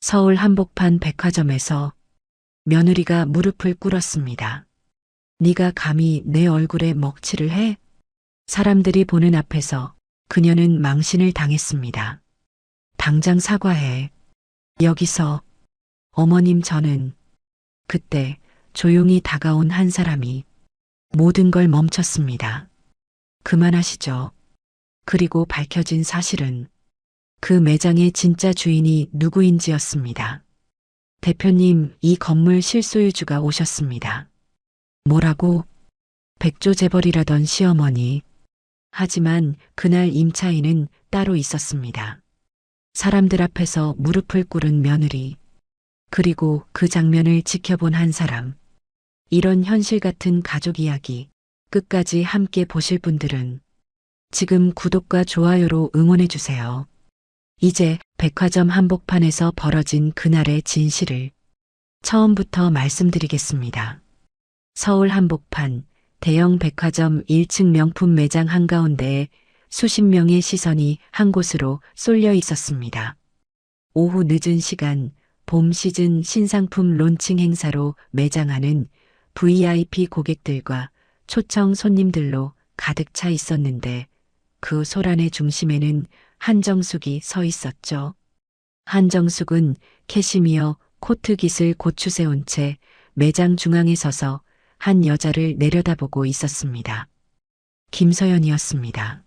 서울 한복판 백화점에서 며느리가 무릎을 꿇었습니다. 네가 감히 내 얼굴에 먹칠을 해? 사람들이 보는 앞에서 그녀는 망신을 당했습니다. 당장 사과해. 여기서. 어머님, 저는. 그때 조용히 다가온 한 사람이 모든 걸 멈췄습니다. 그만하시죠. 그리고 밝혀진 사실은 그 매장의 진짜 주인이 누구인지였습니다. 대표님, 이 건물 실소유주가 오셨습니다. 뭐라고? 백조 재벌이라던 시어머니. 하지만 그날 임차인은 따로 있었습니다. 사람들 앞에서 무릎을 꿇은 며느리. 그리고 그 장면을 지켜본 한 사람. 이런 현실 같은 가족 이야기 끝까지 함께 보실 분들은 지금 구독과 좋아요로 응원해주세요. 이제 백화점 한복판에서 벌어진 그날의 진실을 처음부터 말씀드리겠습니다. 서울 한복판 대형 백화점 1층 명품 매장 한가운데에 수십 명의 시선이 한 곳으로 쏠려 있었습니다. 오후 늦은 시간 봄 시즌 신상품 론칭 행사로 매장 안은 VIP 고객들과 초청 손님들로 가득 차 있었는데 그 소란의 중심에는 한정숙이 서 있었죠. 한정숙은 캐시미어 코트 깃을 고추세운 채 매장 중앙에 서서 한 여자를 내려다보고 있었습니다. 김서연이었습니다.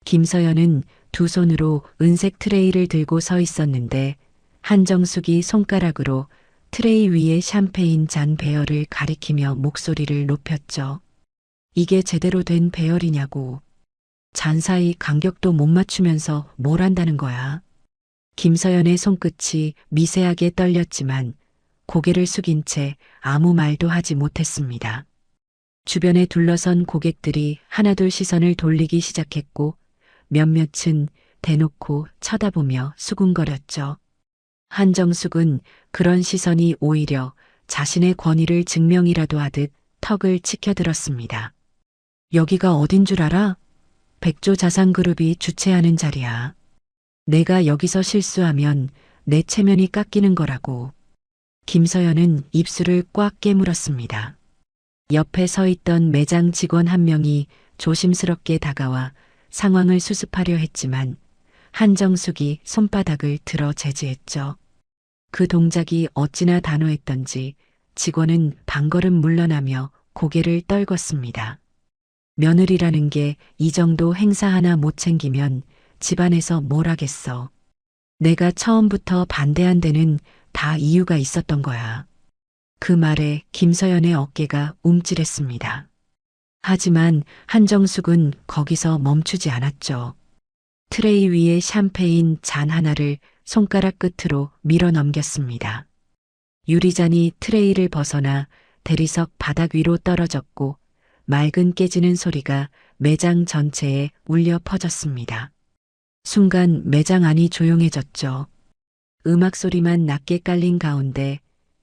김서연은 두 손으로 은색 트레이를 들고 서 있었는데 한정숙이 손가락으로 트레이 위에 샴페인 잔 배열을 가리키며 목소리를 높였죠. 이게 제대로 된 배열이냐고. 잔 사이 간격도 못 맞추면서 뭘 한다는 거야. 김서연의 손끝이 미세하게 떨렸지만 고개를 숙인 채 아무 말도 하지 못했습니다. 주변에 둘러선 고객들이 하나둘 시선을 돌리기 시작했고 몇몇은 대놓고 쳐다보며 수군거렸죠. 한정숙은 그런 시선이 오히려 자신의 권위를 증명이라도 하듯 턱을 치켜들었습니다. 여기가 어딘 줄 알아? 백조 자산그룹이 주최하는 자리야. 내가 여기서 실수하면 내 체면이 깎이는 거라고. 김서연은 입술을 꽉 깨물었습니다. 옆에 서 있던 매장 직원 한 명이 조심스럽게 다가와 상황을 수습하려 했지만 한정숙이 손바닥을 들어 제지했죠. 그 동작이 어찌나 단호했던지 직원은 반걸음 물러나며 고개를 떨궜습니다. 며느리라는 게 이 정도 행사 하나 못 챙기면 집안에서 뭘 하겠어. 내가 처음부터 반대한 데는 다 이유가 있었던 거야. 그 말에 김서연의 어깨가 움찔했습니다. 하지만 한정숙은 거기서 멈추지 않았죠. 트레이 위에 샴페인 잔 하나를 손가락 끝으로 밀어 넘겼습니다. 유리잔이 트레이를 벗어나 대리석 바닥 위로 떨어졌고 맑은 깨지는 소리가 매장 전체에 울려 퍼졌습니다. 순간 매장 안이 조용해졌죠. 음악 소리만 낮게 깔린 가운데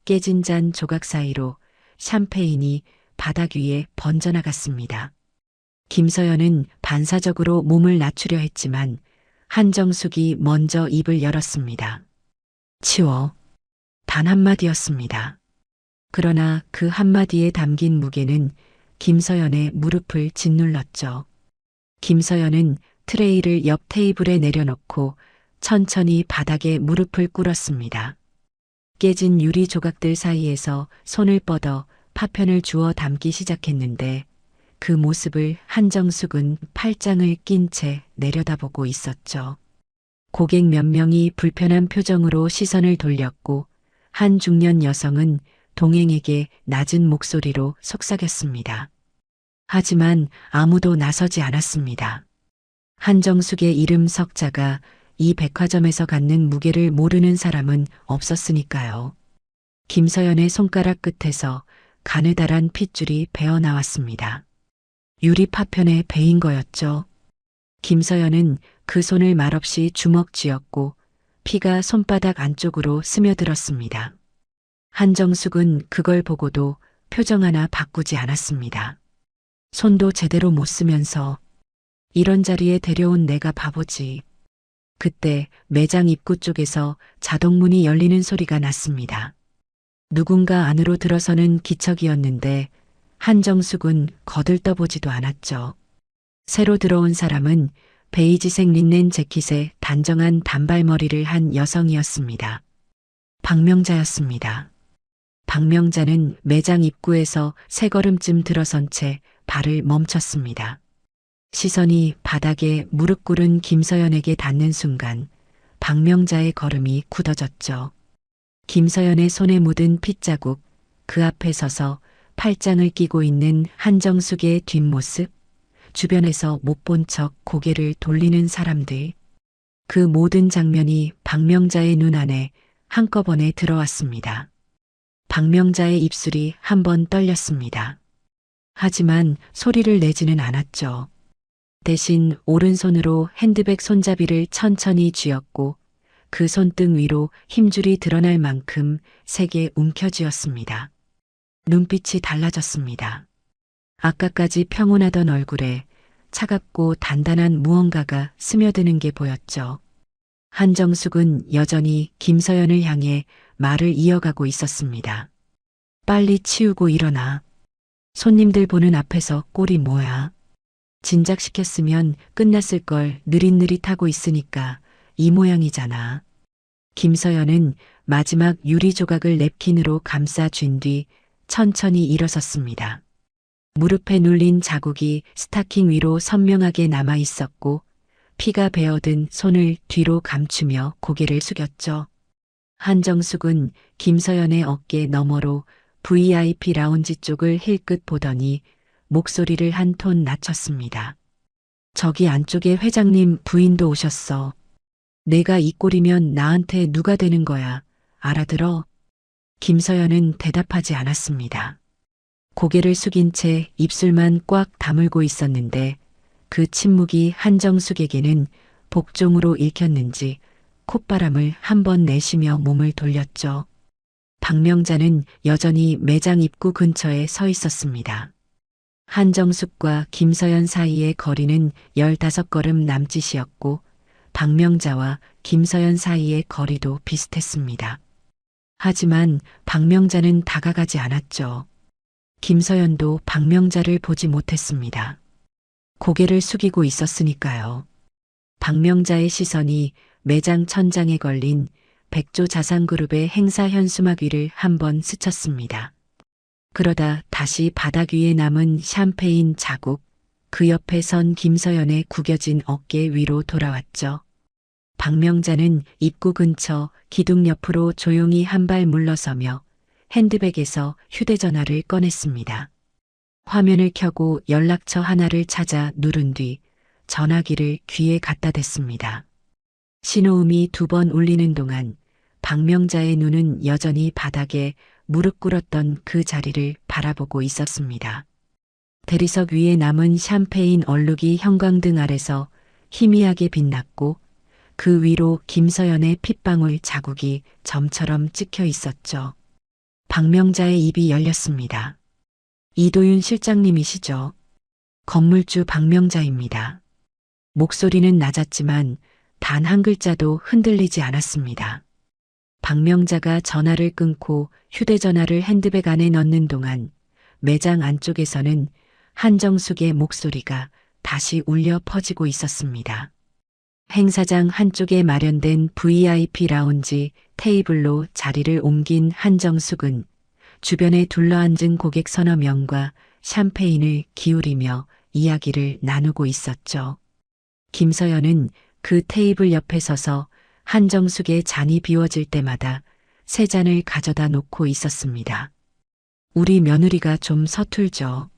깨진 잔 조각 사이로 샴페인이 바닥 위에 번져나갔습니다. 김서연은 반사적으로 몸을 낮추려 했지만 한정숙이 먼저 입을 열었습니다. 치워. 단 한마디였습니다. 그러나 그 한마디에 담긴 무게는 김서연의 무릎을 짓눌렀죠. 김서연은 트레이를 옆 테이블에 내려놓고 천천히 바닥에 무릎을 꿇었습니다. 깨진 유리 조각들 사이에서 손을 뻗어 파편을 주워 담기 시작했는데 그 모습을 한정숙은 팔짱을 낀 채 내려다보고 있었죠. 고객 몇 명이 불편한 표정으로 시선을 돌렸고 한 중년 여성은 동행에게 낮은 목소리로 속삭였습니다. 하지만 아무도 나서지 않았습니다. 한정숙의 이름 석자가 이 백화점에서 갖는 무게를 모르는 사람은 없었으니까요. 김서연의 손가락 끝에서 가느다란 핏줄이 배어나왔습니다. 유리 파편에 베인 거였죠. 김서연은 그 손을 말없이 주먹 쥐었고 피가 손바닥 안쪽으로 스며들었습니다. 한정숙은 그걸 보고도 표정 하나 바꾸지 않았습니다. 손도 제대로 못 쓰면서 이런 자리에 데려온 내가 바보지. 그때 매장 입구 쪽에서 자동문이 열리는 소리가 났습니다. 누군가 안으로 들어서는 기척이었는데 한정숙은 거들떠보지도 않았죠. 새로 들어온 사람은 베이지색 린넨 재킷에 단정한 단발머리를 한 여성이었습니다. 박명자였습니다. 박명자는 매장 입구에서 세 걸음쯤 들어선 채 발을 멈췄습니다. 시선이 바닥에 무릎 꿇은 김서연에게 닿는 순간 박명자의 걸음이 굳어졌죠. 김서연의 손에 묻은 핏자국, 그 앞에 서서 팔짱을 끼고 있는 한정숙의 뒷모습, 주변에서 못 본 척 고개를 돌리는 사람들. 그 모든 장면이 박명자의 눈 안에 한꺼번에 들어왔습니다. 박명자의 입술이 한 번 떨렸습니다. 하지만 소리를 내지는 않았죠. 대신 오른손으로 핸드백 손잡이를 천천히 쥐었고 그 손등 위로 힘줄이 드러날 만큼 세게 움켜쥐었습니다. 눈빛이 달라졌습니다. 아까까지 평온하던 얼굴에 차갑고 단단한 무언가가 스며드는 게 보였죠. 한정숙은 여전히 김서연을 향해 말을 이어가고 있었습니다. 빨리 치우고 일어나. 손님들 보는 앞에서 꼴이 뭐야. 진작시켰으면 끝났을 걸 느릿느릿하고 있으니까 이 모양이잖아. 김서연은 마지막 유리 조각을 냅킨으로 감싸 쥔 뒤 천천히 일어섰습니다. 무릎에 눌린 자국이 스타킹 위로 선명하게 남아 있었고 피가 배어든 손을 뒤로 감추며 고개를 숙였죠. 한정숙은 김서연의 어깨 너머로 VIP 라운지 쪽을 힐끗 보더니 목소리를 한 톤 낮췄습니다. 저기 안쪽에 회장님 부인도 오셨어. 내가 이 꼴이면 나한테 누가 되는 거야. 알아들어? 김서연은 대답하지 않았습니다. 고개를 숙인 채 입술만 꽉 다물고 있었는데 그 침묵이 한정숙에게는 복종으로 읽혔는지 콧바람을 한 번 내쉬며 몸을 돌렸죠. 박명자는 여전히 매장 입구 근처에 서 있었습니다. 한정숙과 김서연 사이의 거리는 15걸음 남짓이었고 박명자와 김서연 사이의 거리도 비슷했습니다. 하지만 박명자는 다가가지 않았죠. 김서연도 박명자를 보지 못했습니다. 고개를 숙이고 있었으니까요. 박명자의 시선이 매장 천장에 걸린 백조 자산그룹의 행사 현수막 위를 한번 스쳤습니다. 그러다 다시 바닥 위에 남은 샴페인 자국, 그 옆에 선 김서연의 구겨진 어깨 위로 돌아왔죠. 박명자는 입구 근처 기둥 옆으로 조용히 한 발 물러서며 핸드백에서 휴대전화를 꺼냈습니다. 화면을 켜고 연락처 하나를 찾아 누른 뒤 전화기를 귀에 갖다 댔습니다. 신호음이 2번 울리는 동안 박명자의 눈은 여전히 바닥에 무릎 꿇었던 그 자리를 바라보고 있었습니다. 대리석 위에 남은 샴페인 얼룩이 형광등 아래서 희미하게 빛났고 그 위로 김서연의 핏방울 자국이 점처럼 찍혀 있었죠. 박명자의 입이 열렸습니다. 이도윤 실장님이시죠? 건물주 박명자입니다. 목소리는 낮았지만 단 한 글자도 흔들리지 않았습니다. 박명자가 전화를 끊고 휴대전화를 핸드백 안에 넣는 동안 매장 안쪽에서는 한정숙의 목소리가 다시 울려 퍼지고 있었습니다. 행사장 한쪽에 마련된 VIP 라운지 테이블로 자리를 옮긴 한정숙은 주변에 둘러앉은 고객 서너 명과 샴페인을 기울이며 이야기를 나누고 있었죠. 김서연은 그 테이블 옆에 서서 한정숙의 잔이 비워질 때마다 세 잔을 가져다 놓고 있었습니다. 우리 며느리가 좀 서툴죠.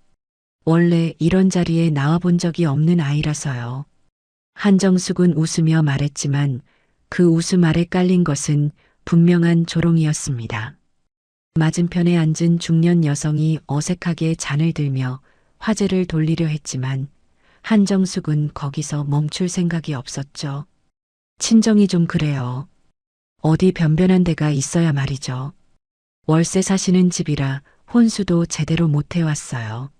원래 이런 자리에 나와본 적이 없는 아이라서요. 한정숙은 웃으며 말했지만 그 웃음 아래 깔린 것은 분명한 조롱이었습니다. 맞은편에 앉은 중년 여성이 어색하게 잔을 들며 화제를 돌리려 했지만 한정숙은 거기서 멈출 생각이 없었죠. 친정이 좀 그래요. 어디 변변한 데가 있어야 말이죠. 월세 사시는 집이라 혼수도 제대로 못 해왔어요.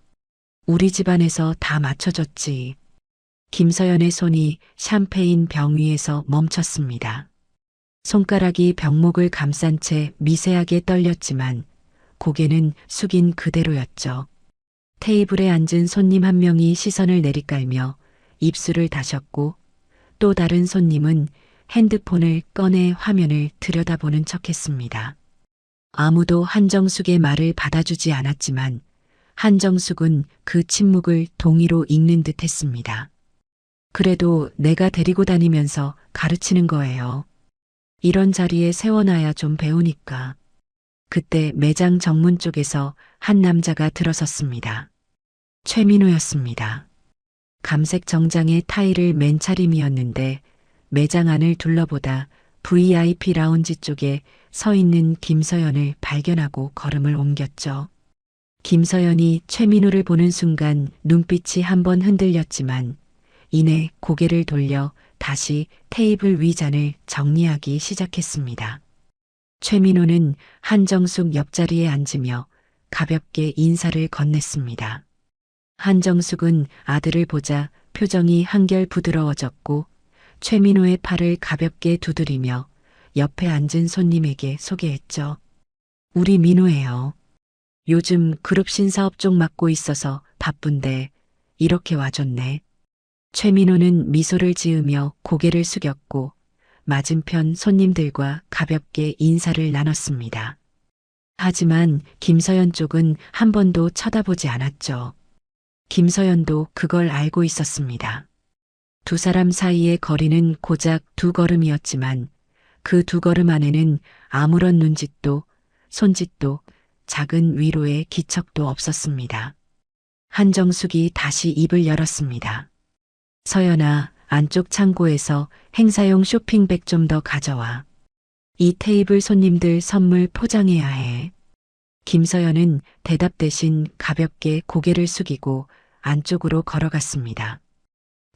우리 집안에서 다 맞춰줬지. 김서연의 손이 샴페인 병 위에서 멈췄습니다. 손가락이 병목을 감싼 채 미세하게 떨렸지만 고개는 숙인 그대로였죠. 테이블에 앉은 손님 한 명이 시선을 내리깔며 입술을 다셨고 또 다른 손님은 핸드폰을 꺼내 화면을 들여다보는 척했습니다. 아무도 한정숙의 말을 받아주지 않았지만 한정숙은 그 침묵을 동의로 읽는 듯 했습니다. 그래도 내가 데리고 다니면서 가르치는 거예요. 이런 자리에 세워놔야 좀 배우니까. 그때 매장 정문 쪽에서 한 남자가 들어섰습니다. 최민호였습니다. 감색 정장에 타이를 맨 차림이었는데 매장 안을 둘러보다 VIP 라운지 쪽에 서 있는 김서연을 발견하고 걸음을 옮겼죠. 김서연이 최민호를 보는 순간 눈빛이 한번 흔들렸지만 이내 고개를 돌려 다시 테이블 위 잔을 정리하기 시작했습니다. 최민호는 한정숙 옆자리에 앉으며 가볍게 인사를 건넸습니다. 한정숙은 아들을 보자 표정이 한결 부드러워졌고 최민호의 팔을 가볍게 두드리며 옆에 앉은 손님에게 소개했죠. 우리 민호예요. 요즘 그룹 신사업 쪽 맡고 있어서 바쁜데 이렇게 와줬네. 최민호는 미소를 지으며 고개를 숙였고 맞은편 손님들과 가볍게 인사를 나눴습니다. 하지만 김서연 쪽은 한 번도 쳐다보지 않았죠. 김서연도 그걸 알고 있었습니다. 두 사람 사이의 거리는 고작 2걸음이었지만 그 2걸음 안에는 아무런 눈짓도 손짓도 작은 위로의 기척도 없었습니다. 한정숙이 다시 입을 열었습니다. 서연아, 안쪽 창고에서 행사용 쇼핑백 좀 더 가져와. 이 테이블 손님들 선물 포장해야 해. 김서연은 대답 대신 가볍게 고개를 숙이고 안쪽으로 걸어갔습니다.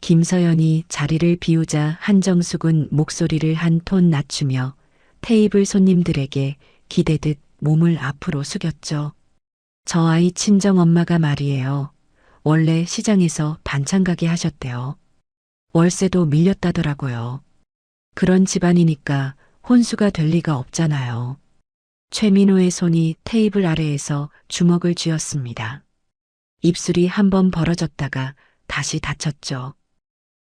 김서연이 자리를 비우자 한정숙은 목소리를 한 톤 낮추며 테이블 손님들에게 기대듯 몸을 앞으로 숙였죠. 저 아이 친정엄마가 말이에요. 원래 시장에서 반찬 가게 하셨대요. 월세도 밀렸다더라고요. 그런 집안이니까 혼수가 될 리가 없잖아요. 최민호의 손이 테이블 아래에서 주먹을 쥐었습니다. 입술이 한번 벌어졌다가 다시 닫혔죠.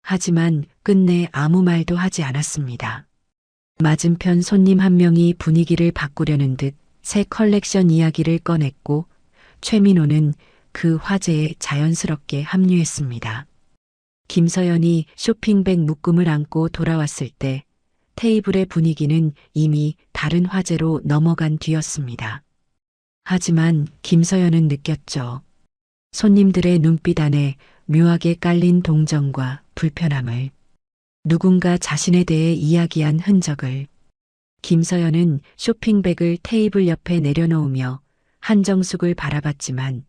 하지만 끝내 아무 말도 하지 않았습니다. 맞은편 손님 한 명이 분위기를 바꾸려는 듯 새 컬렉션 이야기를 꺼냈고 최민호는 그 화제에 자연스럽게 합류했습니다. 김서연이 쇼핑백 묶음을 안고 돌아왔을 때 테이블의 분위기는 이미 다른 화제로 넘어간 뒤였습니다. 하지만 김서연은 느꼈죠. 손님들의 눈빛 안에 묘하게 깔린 동정과 불편함을, 누군가 자신에 대해 이야기한 흔적을. 김서연은 쇼핑백을 테이블 옆에 내려놓으며 한정숙을 바라봤지만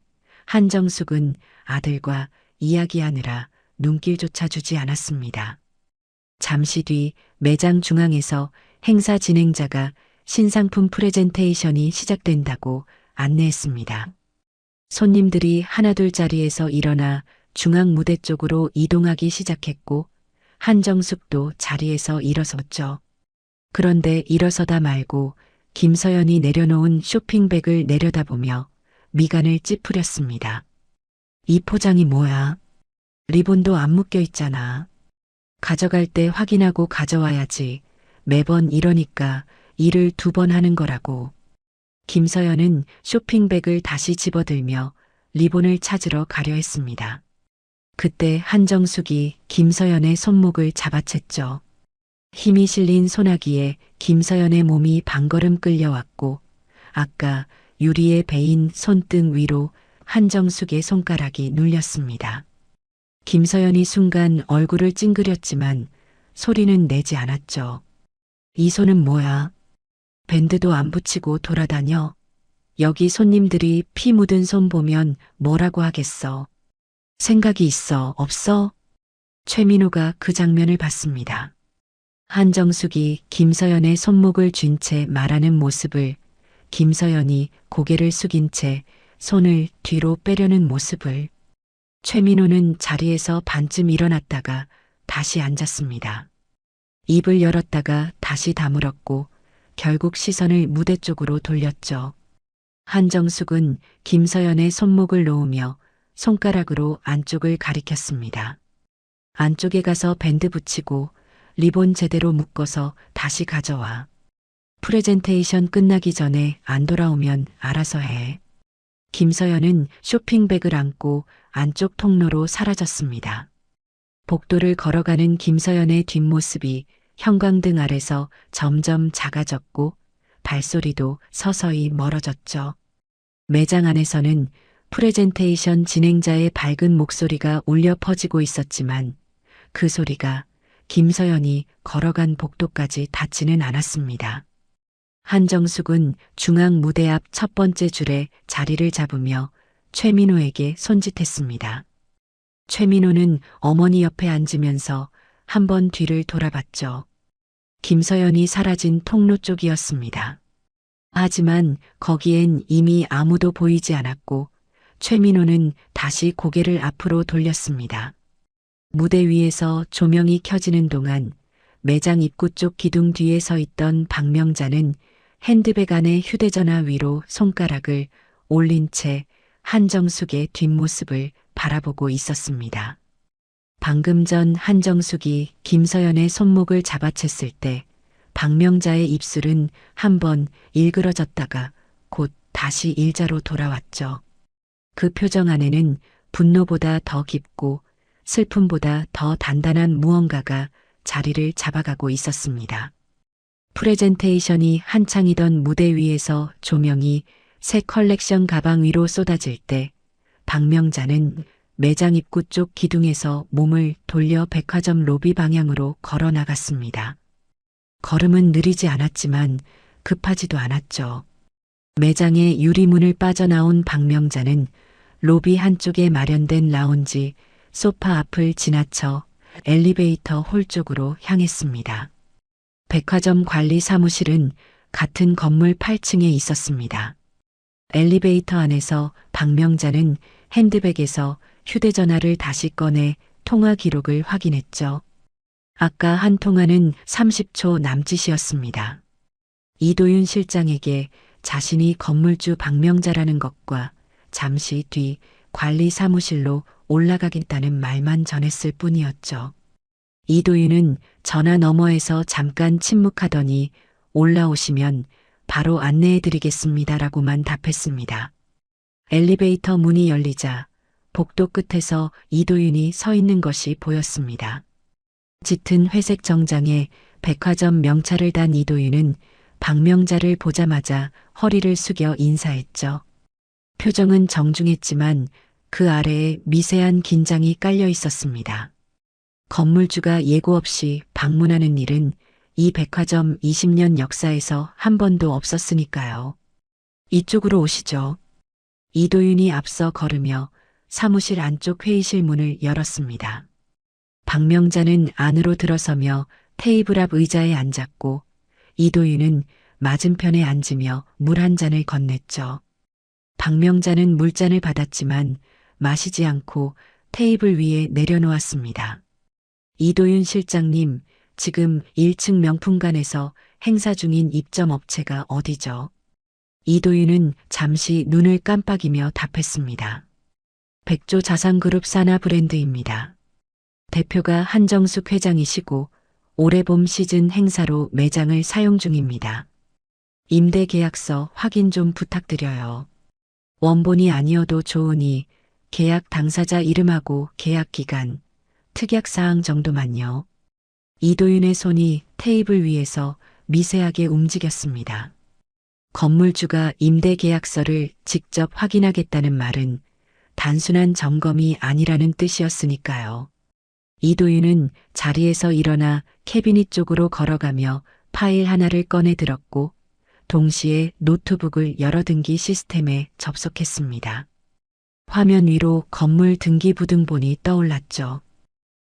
한정숙은 아들과 이야기하느라 눈길조차 주지 않았습니다. 잠시 뒤 매장 중앙에서 행사 진행자가 신상품 프레젠테이션이 시작된다고 안내했습니다. 손님들이 하나둘 자리에서 일어나 중앙 무대 쪽으로 이동하기 시작했고 한정숙도 자리에서 일어섰죠. 그런데 일어서다 말고 김서연이 내려놓은 쇼핑백을 내려다보며 미간을 찌푸렸습니다. 이 포장이 뭐야? 리본도 안 묶여 있잖아. 가져갈 때 확인하고 가져와야지. 매번 이러니까 일을 2번 하는 거라고. 김서연은 쇼핑백을 다시 집어들며 리본을 찾으러 가려 했습니다. 그때 한정숙이 김서연의 손목을 잡아챘죠. 힘이 실린 소나기에 김서연의 몸이 반걸음 끌려왔고 아까 유리에 베인 손등 위로 한정숙의 손가락이 눌렸습니다. 김서연이 순간 얼굴을 찡그렸지만 소리는 내지 않았죠. 이 손은 뭐야? 밴드도 안 붙이고 돌아다녀. 여기 손님들이 피 묻은 손 보면 뭐라고 하겠어. 생각이 있어, 없어? 최민호가 그 장면을 봤습니다. 한정숙이 김서연의 손목을 쥔 채 말하는 모습을, 김서연이 고개를 숙인 채 손을 뒤로 빼려는 모습을. 최민호는 자리에서 반쯤 일어났다가 다시 앉았습니다. 입을 열었다가 다시 다물었고 결국 시선을 무대 쪽으로 돌렸죠. 한정숙은 김서연의 손목을 놓으며 손가락으로 안쪽을 가리켰습니다. 안쪽에 가서 밴드 붙이고 리본 제대로 묶어서 다시 가져와. 프레젠테이션 끝나기 전에 안 돌아오면 알아서 해. 김서연은 쇼핑백을 안고 안쪽 통로로 사라졌습니다. 복도를 걸어가는 김서연의 뒷모습이 형광등 아래서 점점 작아졌고 발소리도 서서히 멀어졌죠. 매장 안에서는 프레젠테이션 진행자의 밝은 목소리가 울려 퍼지고 있었지만 그 소리가 김서연이 걸어간 복도까지 닿지는 않았습니다. 한정숙은 중앙 무대 앞 첫 번째 줄에 자리를 잡으며 최민호에게 손짓했습니다. 최민호는 어머니 옆에 앉으면서 한번 뒤를 돌아봤죠. 김서연이 사라진 통로 쪽이었습니다. 하지만 거기엔 이미 아무도 보이지 않았고 최민호는 다시 고개를 앞으로 돌렸습니다. 무대 위에서 조명이 켜지는 동안 매장 입구 쪽 기둥 뒤에 서 있던 박명자는 핸드백 안에 휴대전화 위로 손가락을 올린 채 한정숙의 뒷모습을 바라보고 있었습니다. 방금 전 한정숙이 김서연의 손목을 잡아챘을 때 박명자의 입술은 한번 일그러졌다가 곧 다시 일자로 돌아왔죠. 그 표정 안에는 분노보다 더 깊고 슬픔보다 더 단단한 무언가가 자리를 잡아가고 있었습니다. 프레젠테이션이 한창이던 무대 위에서 조명이 새 컬렉션 가방 위로 쏟아질 때 박명자는 매장 입구 쪽 기둥에서 몸을 돌려 백화점 로비 방향으로 걸어 나갔습니다. 걸음은 느리지 않았지만 급하지도 않았죠. 매장의 유리문을 빠져나온 박명자는 로비 한쪽에 마련된 라운지 소파 앞을 지나쳐 엘리베이터 홀 쪽으로 향했습니다. 백화점 관리 사무실은 같은 건물 8층에 있었습니다. 엘리베이터 안에서 박명자는 핸드백에서 휴대전화를 다시 꺼내 통화 기록을 확인했죠. 아까 한 통화는 30초 남짓이었습니다. 이도윤 실장에게 자신이 건물주 박명자라는 것과 잠시 뒤 관리 사무실로 올라가겠다는 말만 전했을 뿐이었죠. 이도윤은 전화 너머에서 잠깐 침묵하더니 올라오시면 바로 안내해드리겠습니다라고만 답했습니다. 엘리베이터 문이 열리자 복도 끝에서 이도윤이 서 있는 것이 보였습니다. 짙은 회색 정장에 백화점 명찰을 단 이도윤은 박명자를 보자마자 허리를 숙여 인사했죠. 표정은 정중했지만 그 아래에 미세한 긴장이 깔려 있었습니다. 건물주가 예고 없이 방문하는 일은 이 백화점 20년 역사에서 한 번도 없었으니까요. 이쪽으로 오시죠. 이도윤이 앞서 걸으며 사무실 안쪽 회의실 문을 열었습니다. 박명자는 안으로 들어서며 테이블 앞 의자에 앉았고 이도윤은 맞은편에 앉으며 물 한 잔을 건넸죠. 박명자는 물잔을 받았지만 마시지 않고 테이블 위에 내려놓았습니다. 이도윤 실장님, 지금 1층 명품관에서 행사 중인 입점 업체가 어디죠? 이도윤은 잠시 눈을 깜빡이며 답했습니다. 백조 자산그룹 산하 브랜드입니다. 대표가 한정숙 회장이시고 올해 봄 시즌 행사로 매장을 사용 중입니다. 임대 계약서 확인 좀 부탁드려요. 원본이 아니어도 좋으니 계약 당사자 이름하고 계약 기간, 특약사항 정도만요. 이도윤의 손이 테이블 위에서 미세하게 움직였습니다. 건물주가 임대 계약서를 직접 확인하겠다는 말은 단순한 점검이 아니라는 뜻이었으니까요. 이도윤은 자리에서 일어나 캐비닛 쪽으로 걸어가며 파일 하나를 꺼내 들었고 동시에 노트북을 여러 등기 시스템에 접속했습니다. 화면 위로 건물 등기 부등본이 떠올랐죠.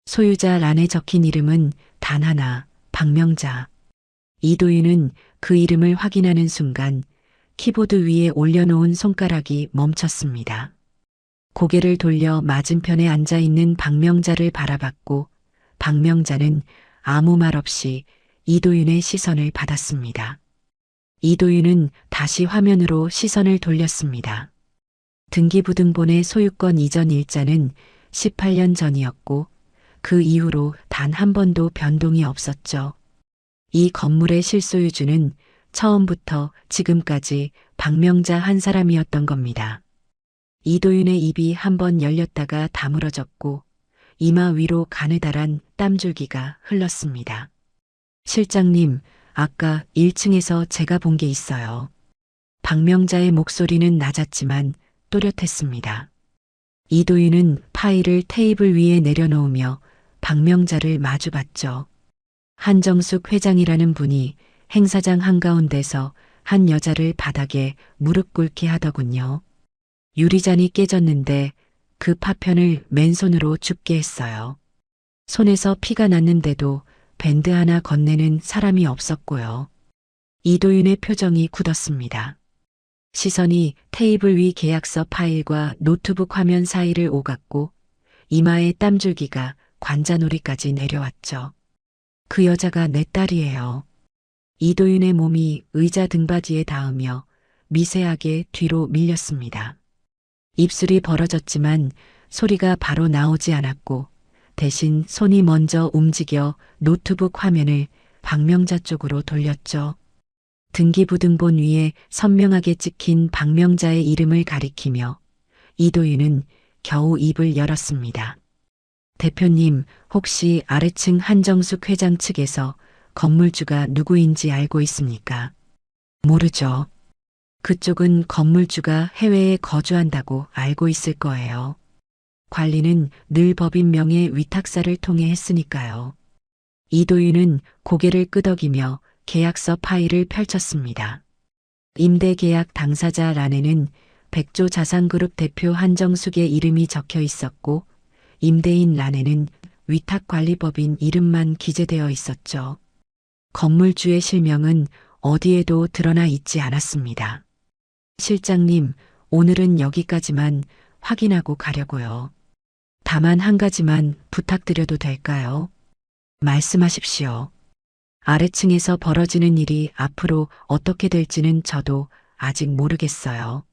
소유자 란에 적힌 이름은 단 하나, 박명자. 이도윤은 그 이름을 확인하는 순간 키보드 위에 올려놓은 손가락이 멈췄습니다. 고개를 돌려 맞은편에 앉아 있는 박명자를 바라봤고 박명자는 아무 말 없이 이도윤의 시선을 받았습니다. 이도윤은 다시 화면으로 시선을 돌렸습니다. 등기부등본의 소유권 이전 일자는 18년 전이었고 그 이후로 단 한 번도 변동이 없었죠. 이 건물의 실소유주는 처음부터 지금까지 박명자 한 사람이었던 겁니다. 이도윤의 입이 한번 열렸다가 다물어졌고 이마 위로 가느다란 땀줄기가 흘렀습니다. 실장님, 아까 1층에서 제가 본 게 있어요. 박명자의 목소리는 낮았지만 또렷했습니다. 이도윤은 파일을 테이블 위에 내려놓으며 박명자를 마주봤죠. 한정숙 회장이라는 분이 행사장 한가운데서 한 여자를 바닥에 무릎 꿇게 하더군요. 유리잔이 깨졌는데 그 파편을 맨손으로 줍게 했어요. 손에서 피가 났는데도 밴드 하나 건네는 사람이 없었고요. 이도윤의 표정이 굳었습니다. 시선이 테이블 위 계약서 파일과 노트북 화면 사이를 오갔고 이마에 땀줄기가 관자놀이까지 내려왔죠. 그 여자가 내 딸이에요. 이도윤의 몸이 의자 등받이에 닿으며 미세하게 뒤로 밀렸습니다. 입술이 벌어졌지만 소리가 바로 나오지 않았고 대신 손이 먼저 움직여 노트북 화면을 박명자 쪽으로 돌렸죠. 등기부등본 위에 선명하게 찍힌 박명자의 이름을 가리키며 이도윤은 겨우 입을 열었습니다. 대표님, 혹시 아래층 한정숙 회장 측에서 건물주가 누구인지 알고 있습니까? 모르죠. 그쪽은 건물주가 해외에 거주한다고 알고 있을 거예요. 관리는 늘 법인 명의 위탁사를 통해 했으니까요. 이도윤은 고개를 끄덕이며 계약서 파일을 펼쳤습니다. 임대계약 당사자란에는 백조 자산그룹 대표 한정숙의 이름이 적혀 있었고 임대인 란에는 위탁관리법인 이름만 기재되어 있었죠. 건물주의 실명은 어디에도 드러나 있지 않았습니다. 실장님, 오늘은 여기까지만 확인하고 가려고요. 다만 한 가지만 부탁드려도 될까요? 말씀하십시오. 아래층에서 벌어지는 일이 앞으로 어떻게 될지는 저도 아직 모르겠어요.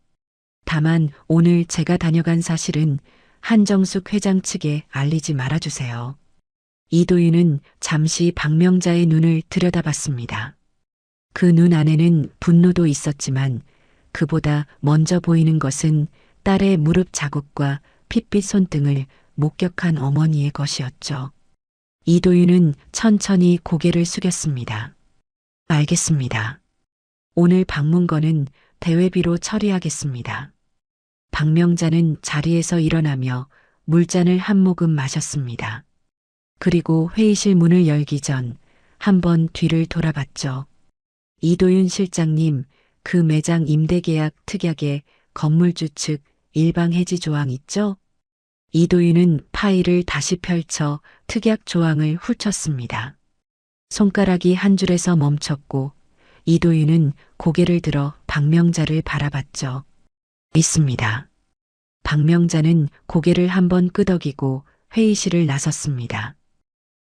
다만 오늘 제가 다녀간 사실은 한정숙 회장 측에 알리지 말아주세요. 이도윤은 잠시 박명자의 눈을 들여다봤습니다. 그 눈 안에는 분노도 있었지만 그보다 먼저 보이는 것은 딸의 무릎 자국과 핏빛 손등을 목격한 어머니의 것이었죠. 이도윤은 천천히 고개를 숙였습니다. 알겠습니다. 오늘 방문건은 대회비로 처리하겠습니다. 박명자는 자리에서 일어나며 물잔을 한 모금 마셨습니다. 그리고 회의실 문을 열기 전 한번 뒤를 돌아봤죠. 이도윤 실장님, 그 매장 임대계약 특약에 건물주 측 일방 해지 조항 있죠? 이도윤은 파일을 다시 펼쳐 특약 조항을 훑었습니다. 손가락이 한 줄에서 멈췄고 이도윤은 고개를 들어 박명자를 바라봤죠. 있습니다. 박명자는 고개를 한번 끄덕이고 회의실을 나섰습니다.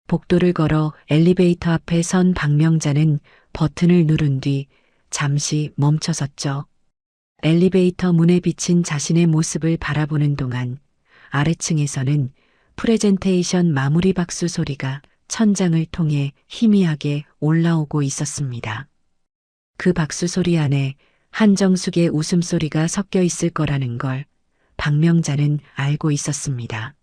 복도를 걸어 엘리베이터 앞에 선 박명자는 버튼을 누른 뒤 잠시 멈춰섰죠. 엘리베이터 문에 비친 자신의 모습을 바라보는 동안 아래층에서는 프레젠테이션 마무리 박수 소리가 천장을 통해 희미하게 올라오고 있었습니다. 그 박수 소리 안에 한정숙의 웃음소리가 섞여 있을 거라는 걸 박명자는 알고 있었습니다.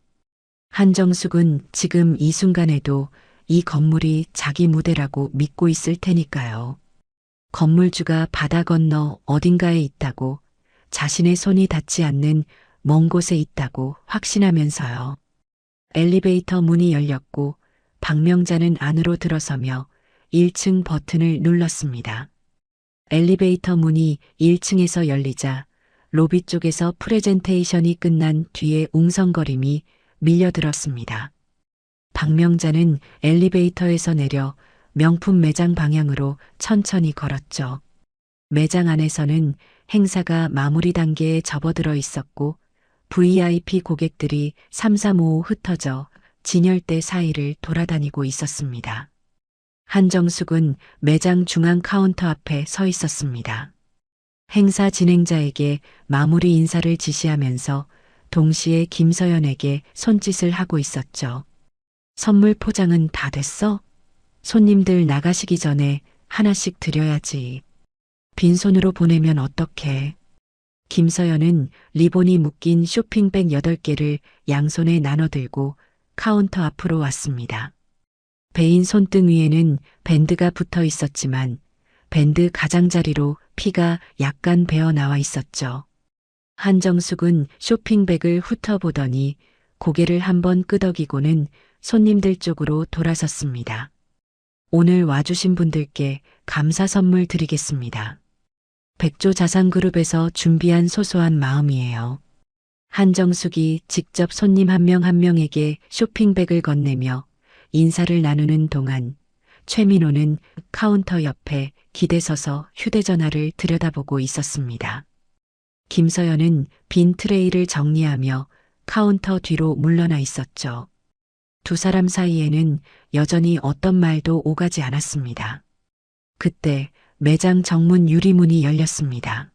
한정숙은 지금 이 순간에도 이 건물이 자기 무대라고 믿고 있을 테니까요. 건물주가 바다 건너 어딘가에 있다고, 자신의 손이 닿지 않는 먼 곳에 있다고 확신하면서요. 엘리베이터 문이 열렸고 박명자는 안으로 들어서며 1층 버튼을 눌렀습니다. 엘리베이터 문이 1층에서 열리자 로비 쪽에서 프레젠테이션이 끝난 뒤에 웅성거림이 밀려들었습니다. 박명자는 엘리베이터에서 내려 명품 매장 방향으로 천천히 걸었죠. 매장 안에서는 행사가 마무리 단계에 접어들어 있었고 VIP 고객들이 삼삼오오 흩어져 진열대 사이를 돌아다니고 있었습니다. 한정숙은 매장 중앙 카운터 앞에 서 있었습니다. 행사 진행자에게 마무리 인사를 지시하면서 동시에 김서연에게 손짓을 하고 있었죠. 선물 포장은 다 됐어? 손님들 나가시기 전에 하나씩 드려야지. 빈손으로 보내면 어떡해. 김서연은 리본이 묶인 쇼핑백 8개를 양손에 나눠 들고 카운터 앞으로 왔습니다. 베인 손등 위에는 밴드가 붙어 있었지만 밴드 가장자리로 피가 약간 배어 나와 있었죠. 한정숙은 쇼핑백을 훑어보더니 고개를 한번 끄덕이고는 손님들 쪽으로 돌아섰습니다. 오늘 와주신 분들께 감사 선물 드리겠습니다. 백조자산그룹에서 준비한 소소한 마음이에요. 한정숙이 직접 손님 한 명 한 명에게 쇼핑백을 건네며 인사를 나누는 동안 최민호는 카운터 옆에 기대서서 휴대전화를 들여다보고 있었습니다. 김서연은 빈 트레이를 정리하며 카운터 뒤로 물러나 있었죠. 두 사람 사이에는 여전히 어떤 말도 오가지 않았습니다. 그때 매장 정문 유리문이 열렸습니다.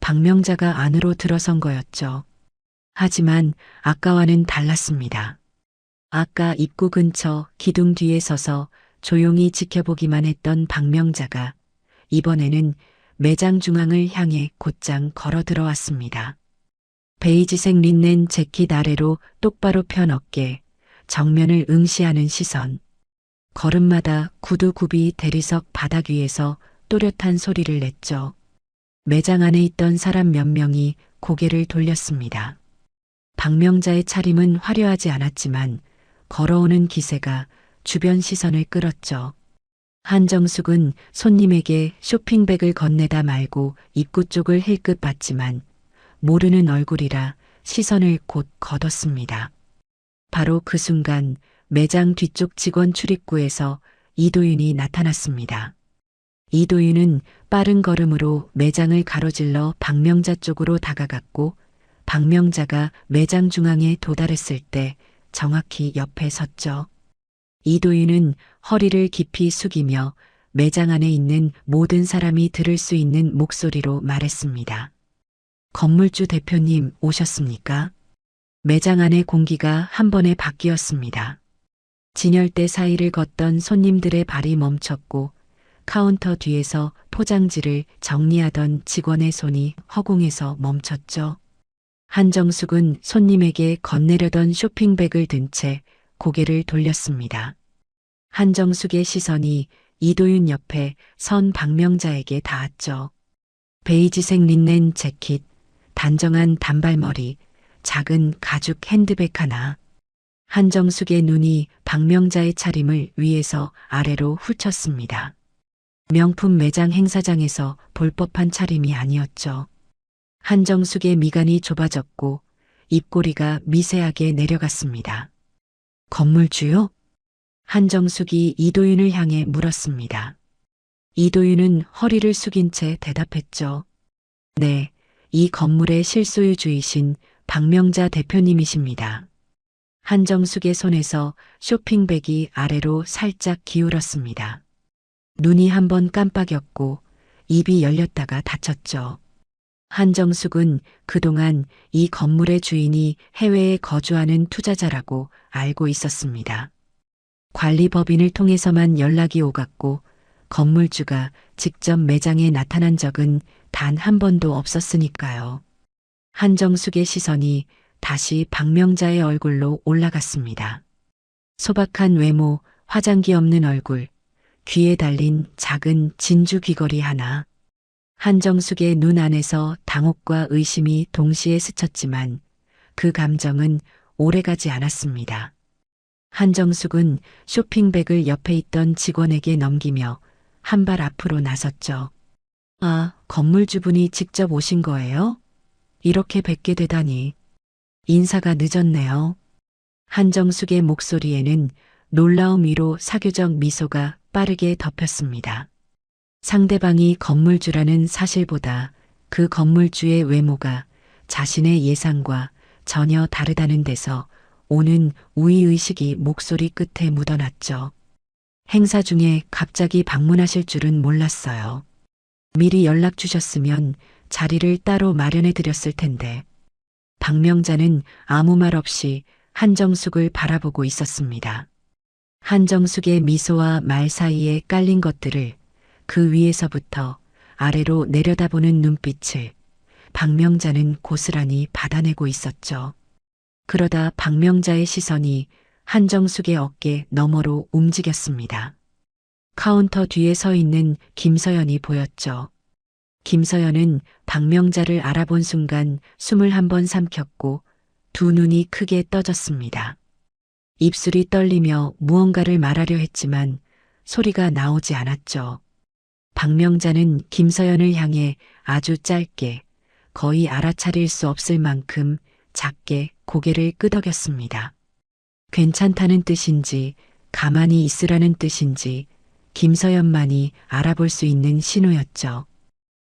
박명자가 안으로 들어선 거였죠. 하지만 아까와는 달랐습니다. 아까 입구 근처 기둥 뒤에 서서 조용히 지켜보기만 했던 박명자가 이번에는 매장 중앙을 향해 곧장 걸어 들어왔습니다. 베이지색 린넨 재킷 아래로 똑바로 편 어깨, 정면을 응시하는 시선. 걸음마다 구두굽이 대리석 바닥 위에서 또렷한 소리를 냈죠. 매장 안에 있던 사람 몇 명이 고개를 돌렸습니다. 박명자의 차림은 화려하지 않았지만 걸어오는 기세가 주변 시선을 끌었죠. 한정숙은 손님에게 쇼핑백을 건네다 말고 입구 쪽을 힐끗 봤지만 모르는 얼굴이라 시선을 곧 거뒀습니다. 바로 그 순간 매장 뒤쪽 직원 출입구에서 이도윤이 나타났습니다. 이도윤은 빠른 걸음으로 매장을 가로질러 박명자 쪽으로 다가갔고 박명자가 매장 중앙에 도달했을 때 정확히 옆에 섰죠. 이도윤은 허리를 깊이 숙이며 매장 안에 있는 모든 사람이 들을 수 있는 목소리로 말했습니다. 건물주 대표님 오셨습니까? 매장 안의 공기가 한 번에 바뀌었습니다. 진열대 사이를 걷던 손님들의 발이 멈췄고 카운터 뒤에서 포장지를 정리하던 직원의 손이 허공에서 멈췄죠. 한정숙은 손님에게 건네려던 쇼핑백을 든 채 고개를 돌렸습니다. 한정숙의 시선이 이도윤 옆에 선 박명자에게 닿았죠. 베이지색 린넨 재킷, 단정한 단발머리, 작은 가죽 핸드백 하나. 한정숙의 눈이 박명자의 차림을 위에서 아래로 훑쳤습니다. 명품 매장 행사장에서 볼 법한 차림이 아니었죠. 한정숙의 미간이 좁아졌고 입꼬리가 미세하게 내려갔습니다. 건물주요? 한정숙이 이도윤을 향해 물었습니다. 이도윤은 허리를 숙인 채 대답했죠. 네, 이 건물의 실소유주이신 박명자 대표님이십니다. 한정숙의 손에서 쇼핑백이 아래로 살짝 기울었습니다. 눈이 한번 깜빡였고 입이 열렸다가 닫혔죠. 한정숙은 그동안 이 건물의 주인이 해외에 거주하는 투자자라고 알고 있었습니다. 관리법인을 통해서만 연락이 오갔고 건물주가 직접 매장에 나타난 적은 단 한 번도 없었으니까요. 한정숙의 시선이 다시 박명자의 얼굴로 올라갔습니다. 소박한 외모, 화장기 없는 얼굴, 귀에 달린 작은 진주 귀걸이 하나. 한정숙의 눈 안에서 당혹과 의심이 동시에 스쳤지만 그 감정은 오래가지 않았습니다. 한정숙은 쇼핑백을 옆에 있던 직원에게 넘기며 한 발 앞으로 나섰죠. 아, 건물주분이 직접 오신 거예요? 이렇게 뵙게 되다니. 인사가 늦었네요. 한정숙의 목소리에는 놀라움 위로 사교적 미소가 빠르게 덮였습니다. 상대방이 건물주라는 사실보다 그 건물주의 외모가 자신의 예상과 전혀 다르다는 데서 오는 우의의식이 목소리 끝에 묻어났죠. 행사 중에 갑자기 방문하실 줄은 몰랐어요. 미리 연락 주셨으면 자리를 따로 마련해 드렸을 텐데. 박명자는 아무 말 없이 한정숙을 바라보고 있었습니다. 한정숙의 미소와 말 사이에 깔린 것들을 그 위에서부터 아래로 내려다보는 눈빛을 박명자는 고스란히 받아내고 있었죠. 그러다 박명자의 시선이 한정숙의 어깨 너머로 움직였습니다. 카운터 뒤에 서 있는 김서연이 보였죠. 김서연은 박명자를 알아본 순간 숨을 한 번 삼켰고 두 눈이 크게 떠졌습니다. 입술이 떨리며 무언가를 말하려 했지만 소리가 나오지 않았죠. 박명자는 김서연을 향해 아주 짧게, 거의 알아차릴 수 없을 만큼 작게 고개를 끄덕였습니다. 괜찮다는 뜻인지 가만히 있으라는 뜻인지 김서연만이 알아볼 수 있는 신호였죠.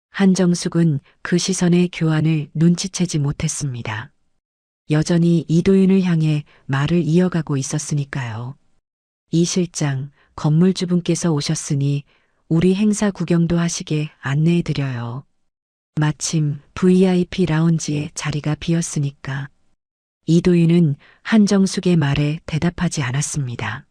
한정숙은 그 시선의 교환을 눈치채지 못했습니다. 여전히 이도윤을 향해 말을 이어가고 있었으니까요. 이 실장, 건물주분께서 오셨으니 우리 행사 구경도 하시게 안내해드려요. 마침 VIP 라운지에 자리가 비었으니까. 이도윤은 한정숙의 말에 대답하지 않았습니다.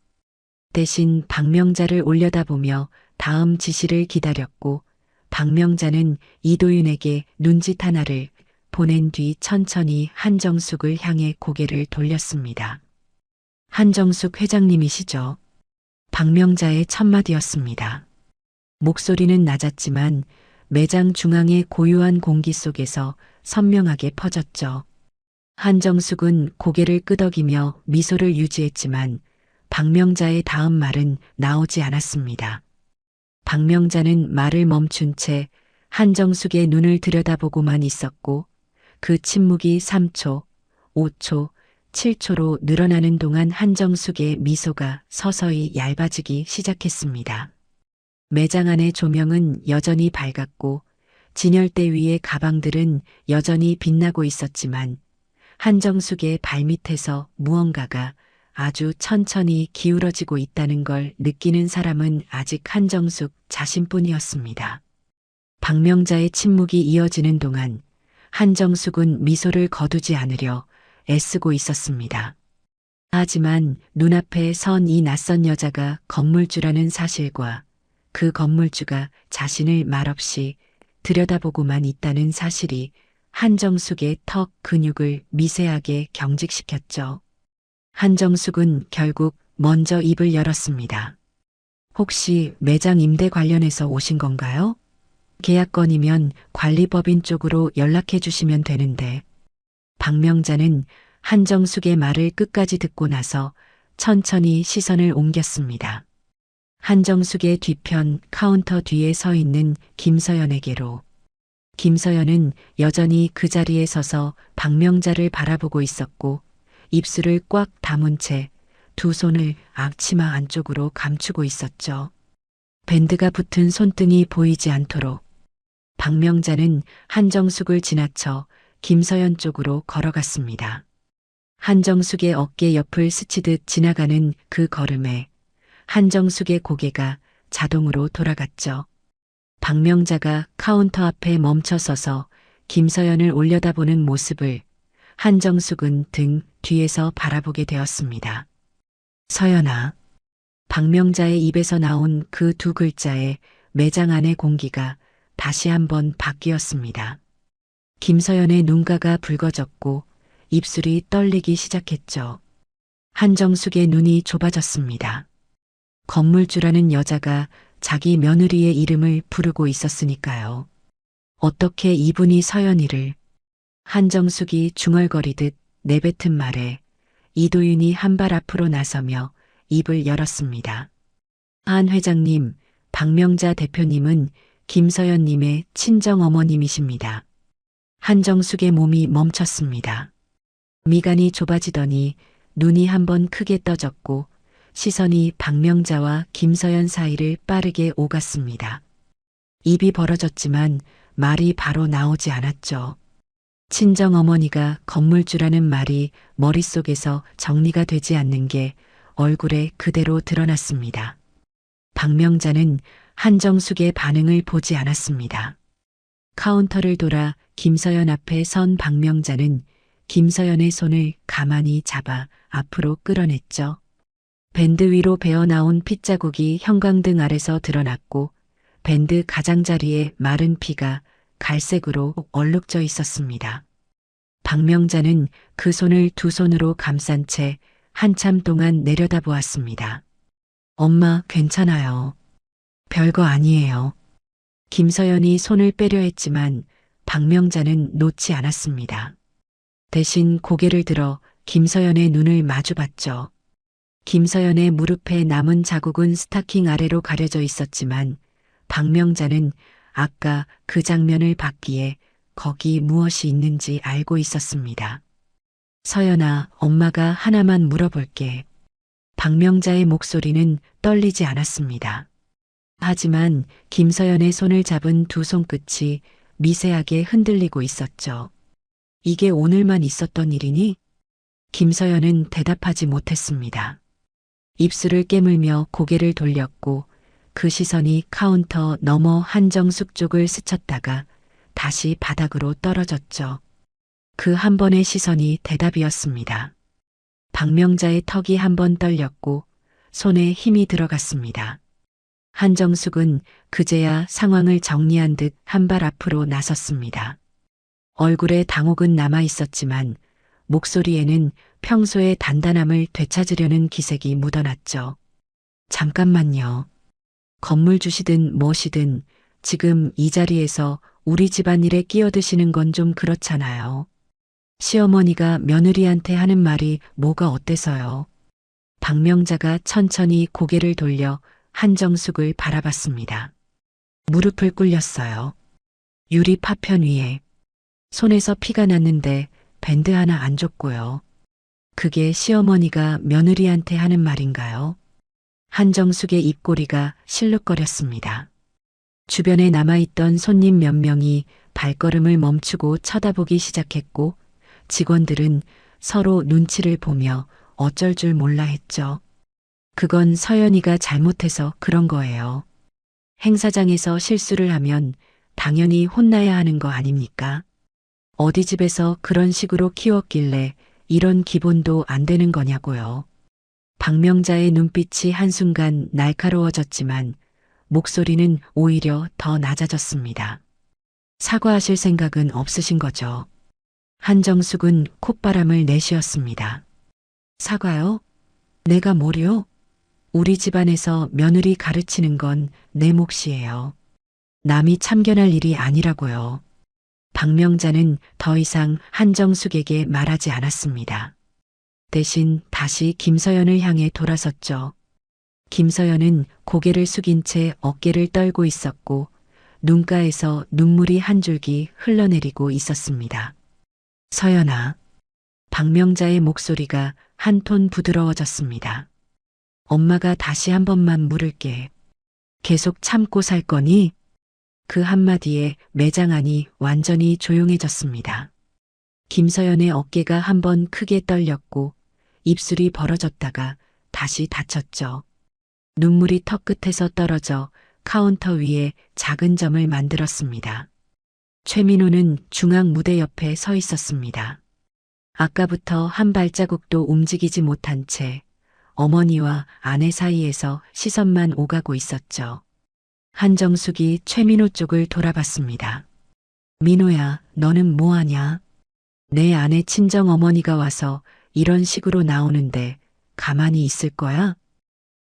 대신 박명자를 올려다보며 다음 지시를 기다렸고 박명자는 이도윤에게 눈짓 하나를 보낸 뒤 천천히 한정숙을 향해 고개를 돌렸습니다. 한정숙 회장님이시죠? 박명자의 첫마디였습니다. 목소리는 낮았지만 매장 중앙의 고요한 공기 속에서 선명하게 퍼졌죠. 한정숙은 고개를 끄덕이며 미소를 유지했지만 박명자의 다음 말은 나오지 않았습니다. 박명자는 말을 멈춘 채 한정숙의 눈을 들여다보고만 있었고 그 침묵이 3초, 5초, 7초로 늘어나는 동안 한정숙의 미소가 서서히 얇아지기 시작했습니다. 매장 안의 조명은 여전히 밝았고 진열대 위의 가방들은 여전히 빛나고 있었지만 한정숙의 발밑에서 무언가가 아주 천천히 기울어지고 있다는 걸 느끼는 사람은 아직 한정숙 자신뿐이었습니다. 박명자의 침묵이 이어지는 동안 한정숙은 미소를 거두지 않으려 애쓰고 있었습니다. 하지만 눈앞에 선 이 낯선 여자가 건물주라는 사실과 그 건물주가 자신을 말없이 들여다보고만 있다는 사실이 한정숙의 턱 근육을 미세하게 경직시켰죠. 한정숙은 결국 먼저 입을 열었습니다. 혹시 매장 임대 관련해서 오신 건가요? 계약건이면 관리법인 쪽으로 연락해 주시면 되는데. 박명자는 한정숙의 말을 끝까지 듣고 나서 천천히 시선을 옮겼습니다. 한정숙의 뒤편 카운터 뒤에 서 있는 김서연에게로. 김서연은 여전히 그 자리에 서서 박명자를 바라보고 있었고 입술을 꽉 다문 채 두 손을 앞치마 안쪽으로 감추고 있었죠. 밴드가 붙은 손등이 보이지 않도록. 박명자는 한정숙을 지나쳐 김서연 쪽으로 걸어갔습니다. 한정숙의 어깨 옆을 스치듯 지나가는 그 걸음에 한정숙의 고개가 자동으로 돌아갔죠. 박명자가 카운터 앞에 멈춰서서 김서연을 올려다보는 모습을 한정숙은 등 뒤에서 바라보게 되었습니다. 서연아. 박명자의 입에서 나온 그 두 글자에 매장 안의 공기가 다시 한번 바뀌었습니다. 김서연의 눈가가 붉어졌고 입술이 떨리기 시작했죠. 한정숙의 눈이 좁아졌습니다. 건물주라는 여자가 자기 며느리의 이름을 부르고 있었으니까요. 어떻게 이분이 서연이를. 한정숙이 중얼거리듯 내뱉은 말에 이도윤이 한 발 앞으로 나서며 입을 열었습니다. 한 회장님, 박명자 대표님은 김서연님의 친정어머님이십니다. 한정숙의 몸이 멈췄습니다. 미간이 좁아지더니 눈이 한번 크게 떠졌고 시선이 박명자와 김서연 사이를 빠르게 오갔습니다. 입이 벌어졌지만 말이 바로 나오지 않았죠. 친정어머니가 건물주라는 말이 머릿속에서 정리가 되지 않는 게 얼굴에 그대로 드러났습니다. 박명자는 한정숙의 반응을 보지 않았습니다. 카운터를 돌아 김서연 앞에 선 박명자는 김서연의 손을 가만히 잡아 앞으로 끌어냈죠. 밴드 위로 배어나온 핏자국이 형광등 아래서 드러났고 밴드 가장자리에 마른 피가 갈색으로 얼룩져 있었습니다. 박명자는 그 손을 두 손으로 감싼 채 한참 동안 내려다보았습니다. 엄마, 괜찮아요. 별거 아니에요. 김서연이 손을 빼려 했지만 박명자는 놓지 않았습니다. 대신 고개를 들어 김서연의 눈을 마주봤죠. 김서연의 무릎에 남은 자국은 스타킹 아래로 가려져 있었지만 박명자는 아까 그 장면을 봤기에 거기 무엇이 있는지 알고 있었습니다. 서연아, 엄마가 하나만 물어볼게. 박명자의 목소리는 떨리지 않았습니다. 하지만 김서연의 손을 잡은 두 손끝이 미세하게 흔들리고 있었죠. 이게 오늘만 있었던 일이니? 김서연은 대답하지 못했습니다. 입술을 깨물며 고개를 돌렸고 그 시선이 카운터 너머 한정숙 쪽을 스쳤다가 다시 바닥으로 떨어졌죠. 그 한 번의 시선이 대답이었습니다. 박명자의 턱이 한 번 떨렸고 손에 힘이 들어갔습니다. 한정숙은 그제야 상황을 정리한 듯 한 발 앞으로 나섰습니다. 얼굴에 당혹은 남아 있었지만 목소리에는 평소의 단단함을 되찾으려는 기색이 묻어났죠. 잠깐만요. 건물 주시든 뭐시든 지금 이 자리에서 우리 집안일에 끼어드시는 건 좀 그렇잖아요. 시어머니가 며느리한테 하는 말이 뭐가 어때서요? 박명자가 천천히 고개를 돌려 한정숙을 바라봤습니다. 무릎을 꿇렸어요. 유리 파편 위에 손에서 피가 났는데 밴드 하나 안 줬고요. 그게 시어머니가 며느리한테 하는 말인가요? 한정숙의 입꼬리가 실룩거렸습니다. 주변에 남아있던 손님 몇 명이 발걸음을 멈추고 쳐다보기 시작했고 직원들은 서로 눈치를 보며 어쩔 줄 몰라 했죠. 그건 서연이가 잘못해서 그런 거예요. 행사장에서 실수를 하면 당연히 혼나야 하는 거 아닙니까? 어디 집에서 그런 식으로 키웠길래 이런 기본도 안 되는 거냐고요. 박명자의 눈빛이 한순간 날카로워졌지만 목소리는 오히려 더 낮아졌습니다. 사과하실 생각은 없으신 거죠? 한정숙은 콧바람을 내쉬었습니다. 사과요? 내가 뭐요? 우리 집안에서 며느리 가르치는 건 내 몫이에요. 남이 참견할 일이 아니라고요. 박명자는 더 이상 한정숙에게 말하지 않았습니다. 대신 다시 김서연을 향해 돌아섰죠. 김서연은 고개를 숙인 채 어깨를 떨고 있었고 눈가에서 눈물이 한 줄기 흘러내리고 있었습니다. 서연아. 박명자의 목소리가 한 톤 부드러워졌습니다. 엄마가 다시 한 번만 물을게. 계속 참고 살 거니? 그 한마디에 매장 안이 완전히 조용해졌습니다. 김서연의 어깨가 한 번 크게 떨렸고 입술이 벌어졌다가 다시 닫혔죠. 눈물이 턱끝에서 떨어져 카운터 위에 작은 점을 만들었습니다. 최민호는 중앙 무대 옆에 서 있었습니다. 아까부터 한 발자국도 움직이지 못한 채 어머니와 아내 사이에서 시선만 오가고 있었죠. 한정숙이 최민호 쪽을 돌아봤습니다. 민호야, 너는 뭐하냐? 내 아내 친정 어머니가 와서 이런 식으로 나오는데 가만히 있을 거야?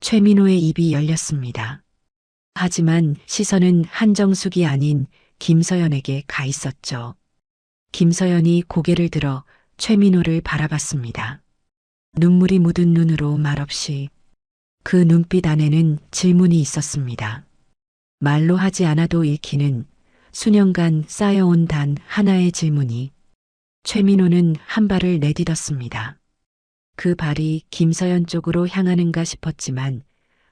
최민호의 입이 열렸습니다. 하지만 시선은 한정숙이 아닌 김서연에게 가 있었죠. 김서연이 고개를 들어 최민호를 바라봤습니다. 눈물이 묻은 눈으로 말없이 그 눈빛 안에는 질문이 있었습니다. 말로 하지 않아도 읽히는 수년간 쌓여온 단 하나의 질문이. 최민호는 한 발을 내딛었습니다. 그 발이 김서연 쪽으로 향하는가 싶었지만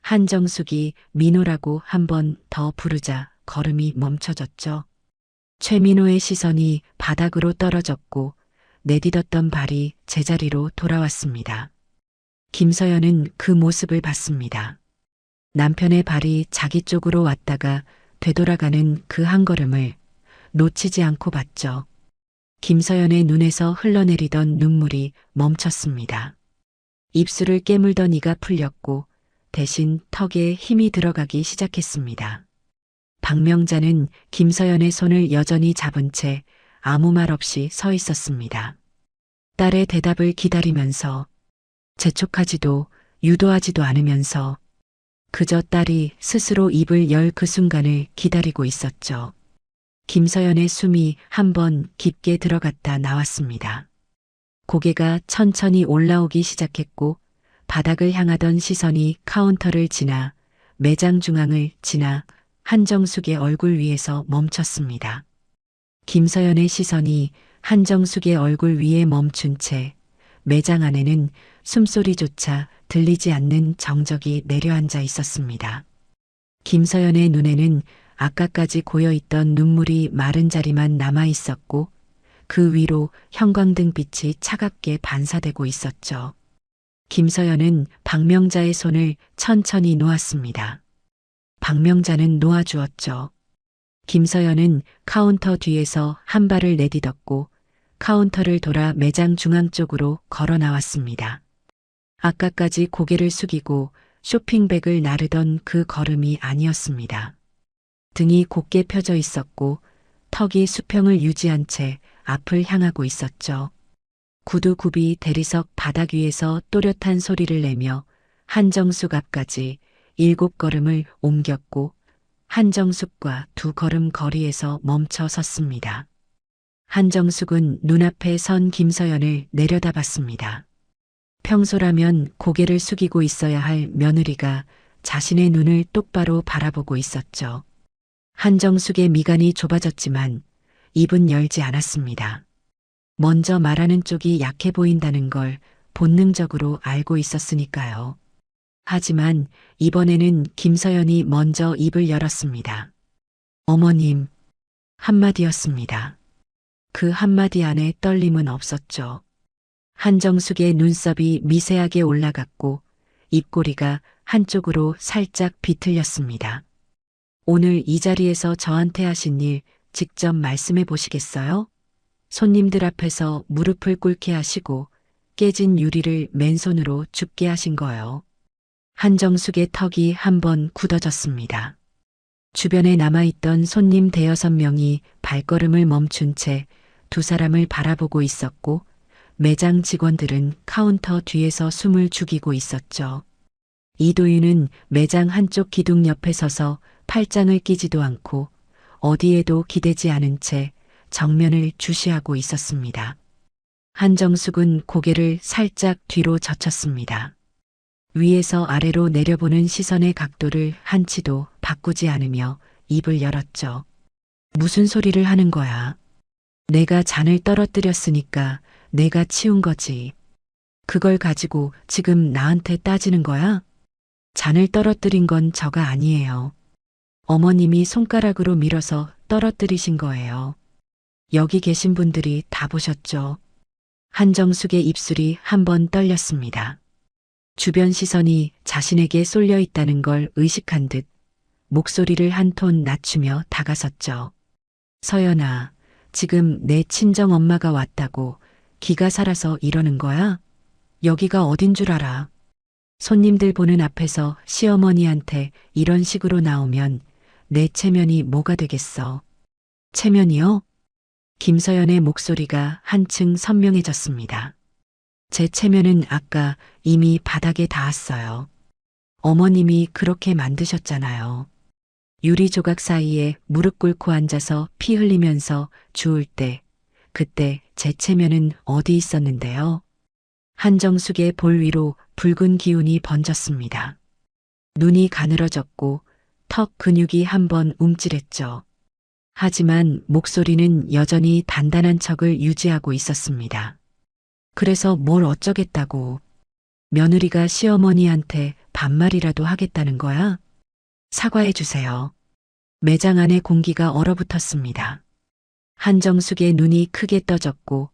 한정숙이 민호라고 한 번 더 부르자 걸음이 멈춰졌죠. 최민호의 시선이 바닥으로 떨어졌고 내딛었던 발이 제자리로 돌아왔습니다. 김서연은 그 모습을 봤습니다. 남편의 발이 자기 쪽으로 왔다가 되돌아가는 그 한 걸음을 놓치지 않고 봤죠. 김서연의 눈에서 흘러내리던 눈물이 멈췄습니다. 입술을 깨물던 이가 풀렸고 대신 턱에 힘이 들어가기 시작했습니다. 박명자는 김서연의 손을 여전히 잡은 채 아무 말 없이 서 있었습니다. 딸의 대답을 기다리면서 재촉하지도 유도하지도 않으면서 그저 딸이 스스로 입을 열 그 순간을 기다리고 있었죠. 김서연의 숨이 한번 깊게 들어갔다 나왔습니다. 고개가 천천히 올라오기 시작했고 바닥을 향하던 시선이 카운터를 지나 매장 중앙을 지나 한정숙의 얼굴 위에서 멈췄습니다. 김서연의 시선이 한정숙의 얼굴 위에 멈춘 채 매장 안에는 숨소리조차 들리지 않는 정적이 내려앉아 있었습니다. 김서연의 눈에는 아까까지 고여있던 눈물이 마른 자리만 남아 있었고 그 위로 형광등빛이 차갑게 반사되고 있었죠. 김서연은 박명자의 손을 천천히 놓았습니다. 박명자는 놓아주었죠. 김서연은 카운터 뒤에서 한 발을 내딛었고 카운터를 돌아 매장 중앙 쪽으로 걸어 나왔습니다. 아까까지 고개를 숙이고 쇼핑백을 나르던 그 걸음이 아니었습니다. 등이 곧게 펴져 있었고 턱이 수평을 유지한 채 앞을 향하고 있었죠. 구두굽이 대리석 바닥 위에서 또렷한 소리를 내며 한정숙 앞까지 7걸음을 옮겼고 한정숙과 2걸음 거리에서 멈춰 섰습니다. 한정숙은 눈앞에 선 김서연을 내려다봤습니다. 평소라면 고개를 숙이고 있어야 할 며느리가 자신의 눈을 똑바로 바라보고 있었죠. 한정숙의 미간이 좁아졌지만 입은 열지 않았습니다. 먼저 말하는 쪽이 약해 보인다는 걸 본능적으로 알고 있었으니까요. 하지만 이번에는 김서연이 먼저 입을 열었습니다. 어머님, 한마디였습니다. 그 한마디 안에 떨림은 없었죠. 한정숙의 눈썹이 미세하게 올라갔고 입꼬리가 한쪽으로 살짝 비틀렸습니다. 오늘 이 자리에서 저한테 하신 일 직접 말씀해 보시겠어요? 손님들 앞에서 무릎을 꿇게 하시고 깨진 유리를 맨손으로 줍게 하신 거요. 한정숙의 턱이 한번 굳어졌습니다. 주변에 남아있던 손님 대여섯 명이 발걸음을 멈춘 채 두 사람을 바라보고 있었고 매장 직원들은 카운터 뒤에서 숨을 죽이고 있었죠. 이도윤은 매장 한쪽 기둥 옆에 서서 팔짱을 끼지도 않고 어디에도 기대지 않은 채 정면을 주시하고 있었습니다. 한정숙은 고개를 살짝 뒤로 젖혔습니다. 위에서 아래로 내려보는 시선의 각도를 한치도 바꾸지 않으며 입을 열었죠. 무슨 소리를 하는 거야? 내가 잔을 떨어뜨렸으니까 내가 치운 거지. 그걸 가지고 지금 나한테 따지는 거야? 잔을 떨어뜨린 건 저가 아니에요. 어머님이 손가락으로 밀어서 떨어뜨리신 거예요. 여기 계신 분들이 다 보셨죠. 한정숙의 입술이 한번 떨렸습니다. 주변 시선이 자신에게 쏠려 있다는 걸 의식한 듯 목소리를 한 톤 낮추며 다가섰죠. 서연아, 지금 내 친정 엄마가 왔다고 기가 살아서 이러는 거야? 여기가 어딘 줄 알아? 손님들 보는 앞에서 시어머니한테 이런 식으로 나오면 내 체면이 뭐가 되겠어? 체면이요? 김서연의 목소리가 한층 선명해졌습니다. 제 체면은 아까 이미 바닥에 닿았어요. 어머님이 그렇게 만드셨잖아요. 유리 조각 사이에 무릎 꿇고 앉아서 피 흘리면서 주울 때, 그때 제 체면은 어디 있었는데요? 한정숙의 볼 위로 붉은 기운이 번졌습니다. 눈이 가늘어졌고 턱 근육이 한번 움찔했죠. 하지만 목소리는 여전히 단단한 척을 유지하고 있었습니다. 그래서 뭘 어쩌겠다고. 며느리가 시어머니한테 반말이라도 하겠다는 거야? 사과해 주세요. 매장 안의 공기가 얼어붙었습니다. 한정숙의 눈이 크게 떠졌고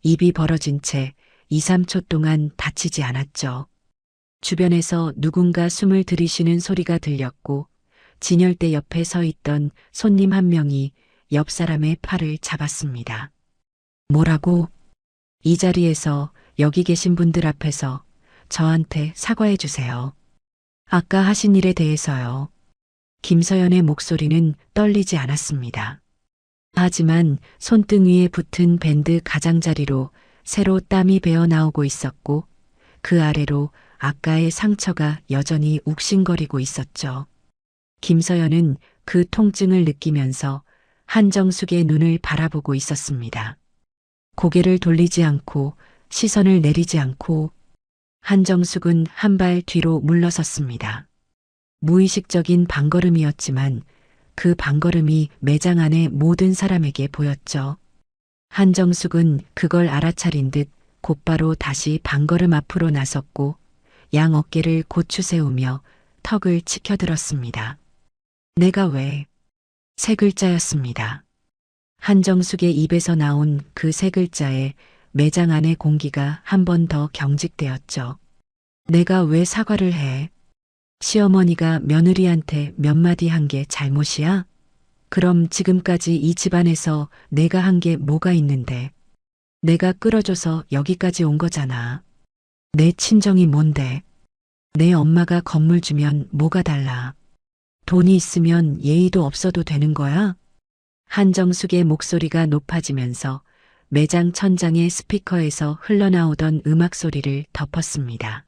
입이 벌어진 채 2, 3초 동안 다치지 않았죠. 주변에서 누군가 숨을 들이쉬는 소리가 들렸고 진열대 옆에 서 있던 손님 한 명이 옆 사람의 팔을 잡았습니다. 뭐라고? 이 자리에서 여기 계신 분들 앞에서 저한테 사과해 주세요. 아까 하신 일에 대해서요. 김서연의 목소리는 떨리지 않았습니다. 하지만 손등 위에 붙은 밴드 가장자리로 새로 땀이 배어 나오고 있었고 그 아래로 아까의 상처가 여전히 욱신거리고 있었죠. 김서연은 그 통증을 느끼면서 한정숙의 눈을 바라보고 있었습니다. 고개를 돌리지 않고 시선을 내리지 않고 한정숙은 한 발 뒤로 물러섰습니다. 무의식적인 방걸음이었지만 그 방걸음이 매장 안의 모든 사람에게 보였죠. 한정숙은 그걸 알아차린 듯 곧바로 다시 방걸음 앞으로 나섰고 양 어깨를 고추 세우며 턱을 치켜들었습니다. 내가 왜? 세 글자였습니다. 한정숙의 입에서 나온 그 세 글자에 매장 안의 공기가 한 번 더 경직되었죠. 내가 왜 사과를 해? 시어머니가 며느리한테 몇 마디 한 게 잘못이야? 그럼 지금까지 이 집안에서 내가 한 게 뭐가 있는데? 내가 끌어줘서 여기까지 온 거잖아. 내 친정이 뭔데? 내 엄마가 건물 주면 뭐가 달라? 돈이 있으면 예의도 없어도 되는 거야? 한정숙의 목소리가 높아지면서 매장 천장의 스피커에서 흘러나오던 음악 소리를 덮었습니다.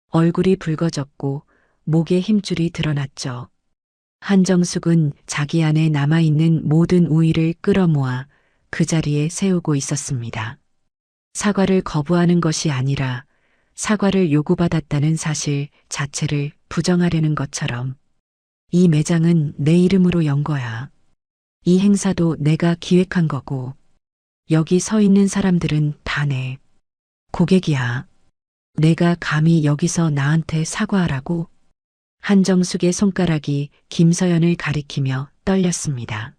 얼굴이 붉어졌고 목에 힘줄이 드러났죠. 한정숙은 자기 안에 남아있는 모든 우위를 끌어모아 그 자리에 세우고 있었습니다. 사과를 거부하는 것이 아니라 사과를 요구받았다는 사실 자체를 부정하려는 것처럼 이 매장은 내 이름으로 연 거야. 이 행사도 내가 기획한 거고 여기 서 있는 사람들은 다 내 고객이야. 내가 감히 여기서 나한테 사과하라고? 한정숙의 손가락이 김서연을 가리키며 떨렸습니다.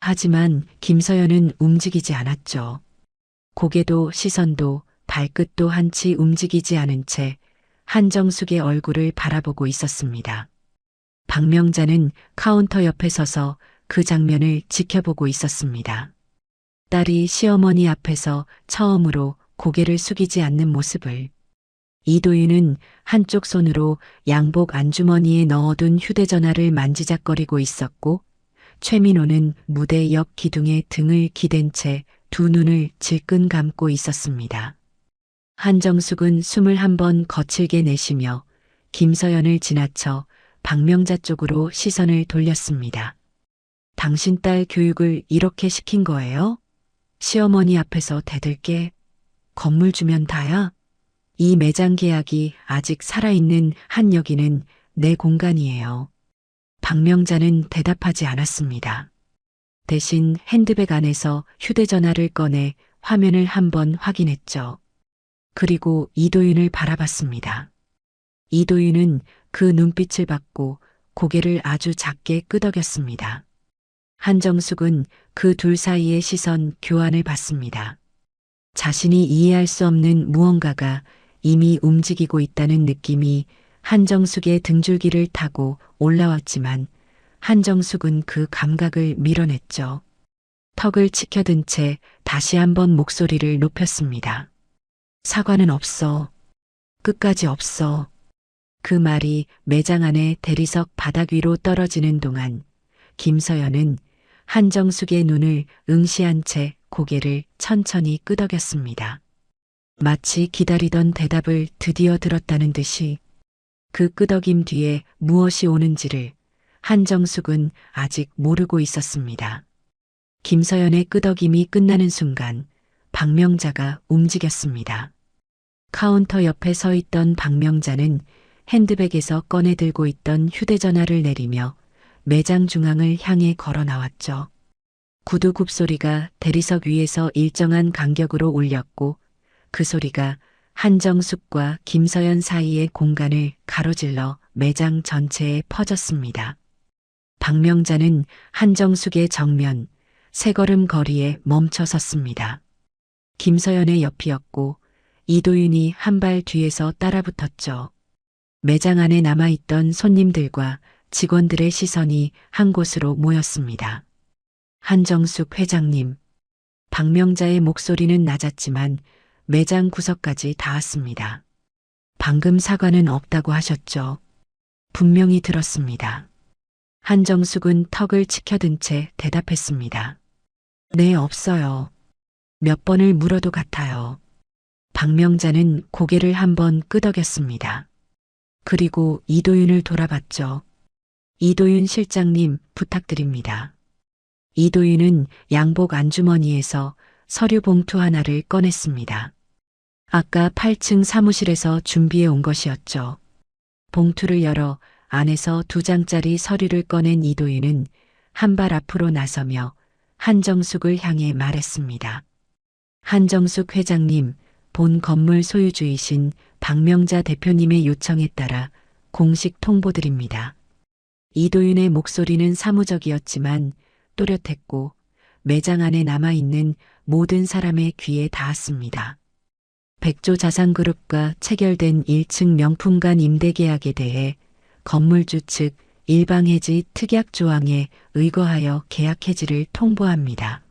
하지만 김서연은 움직이지 않았죠. 고개도 시선도 발끝도 한치 움직이지 않은 채 한정숙의 얼굴을 바라보고 있었습니다. 박명자는 카운터 옆에 서서 그 장면을 지켜보고 있었습니다. 딸이 시어머니 앞에서 처음으로 고개를 숙이지 않는 모습을. 이도윤은 한쪽 손으로 양복 안주머니에 넣어둔 휴대전화를 만지작거리고 있었고 최민호는 무대 옆 기둥에 등을 기댄 채 두 눈을 질끈 감고 있었습니다. 한정숙은 숨을 한 번 거칠게 내쉬며 김서연을 지나쳐 박명자 쪽으로 시선을 돌렸습니다. 당신 딸 교육을 이렇게 시킨 거예요? 시어머니 앞에서 대들게 건물 주면 다야? 이 매장 계약이 아직 살아있는 한 여기는 내 공간이에요. 박명자는 대답하지 않았습니다. 대신 핸드백 안에서 휴대전화를 꺼내 화면을 한번 확인했죠. 그리고 이도윤을 바라봤습니다. 이도윤은 그 눈빛을 받고 고개를 아주 작게 끄덕였습니다. 한정숙은 그 둘 사이의 시선 교환을 받습니다. 자신이 이해할 수 없는 무언가가 이미 움직이고 있다는 느낌이 한정숙의 등줄기를 타고 올라왔지만 한정숙은 그 감각을 밀어냈죠. 턱을 치켜든 채 다시 한번 목소리를 높였습니다. 사과는 없어. 끝까지 없어. 그 말이 매장 안에 대리석 바닥 위로 떨어지는 동안 김서연은 한정숙의 눈을 응시한 채 고개를 천천히 끄덕였습니다. 마치 기다리던 대답을 드디어 들었다는 듯이 그 끄덕임 뒤에 무엇이 오는지를 한정숙은 아직 모르고 있었습니다. 김서연의 끄덕임이 끝나는 순간 박명자가 움직였습니다. 카운터 옆에 서 있던 박명자는 핸드백에서 꺼내 들고 있던 휴대전화를 내리며 매장 중앙을 향해 걸어 나왔죠. 구두 굽소리가 대리석 위에서 일정한 간격으로 울렸고 그 소리가 한정숙과 김서연 사이의 공간을 가로질러 매장 전체에 퍼졌습니다. 박명자는 한정숙의 정면, 세 걸음 거리에 멈춰 섰습니다. 김서연의 옆이었고 이도윤이 한 발 뒤에서 따라붙었죠. 매장 안에 남아있던 손님들과 직원들의 시선이 한 곳으로 모였습니다. 한정숙 회장님. 박명자의 목소리는 낮았지만 매장 구석까지 닿았습니다. 방금 사과는 없다고 하셨죠. 분명히 들었습니다. 한정숙은 턱을 치켜든 채 대답했습니다. 네, 없어요. 몇 번을 물어도 같아요. 박명자는 고개를 한번 끄덕였습니다. 그리고 이도윤을 돌아봤죠. 이도윤 실장님, 부탁드립니다. 이도윤은 양복 안주머니에서 서류 봉투 하나를 꺼냈습니다. 아까 8층 사무실에서 준비해 온 것이었죠. 봉투를 열어 안에서 2장짜리 서류를 꺼낸 이도윤은 한 발 앞으로 나서며 한정숙을 향해 말했습니다. 한정숙 회장님, 본 건물 소유주이신 박명자 대표님의 요청에 따라 공식 통보드립니다. 이도윤의 목소리는 사무적이었지만 또렷했고 매장 안에 남아있는 모든 사람의 귀에 닿았습니다. 백조 자산그룹과 체결된 1층 명품관 임대계약에 대해 건물주 측 일방해지 특약 조항에 의거하여 계약 해지를 통보합니다.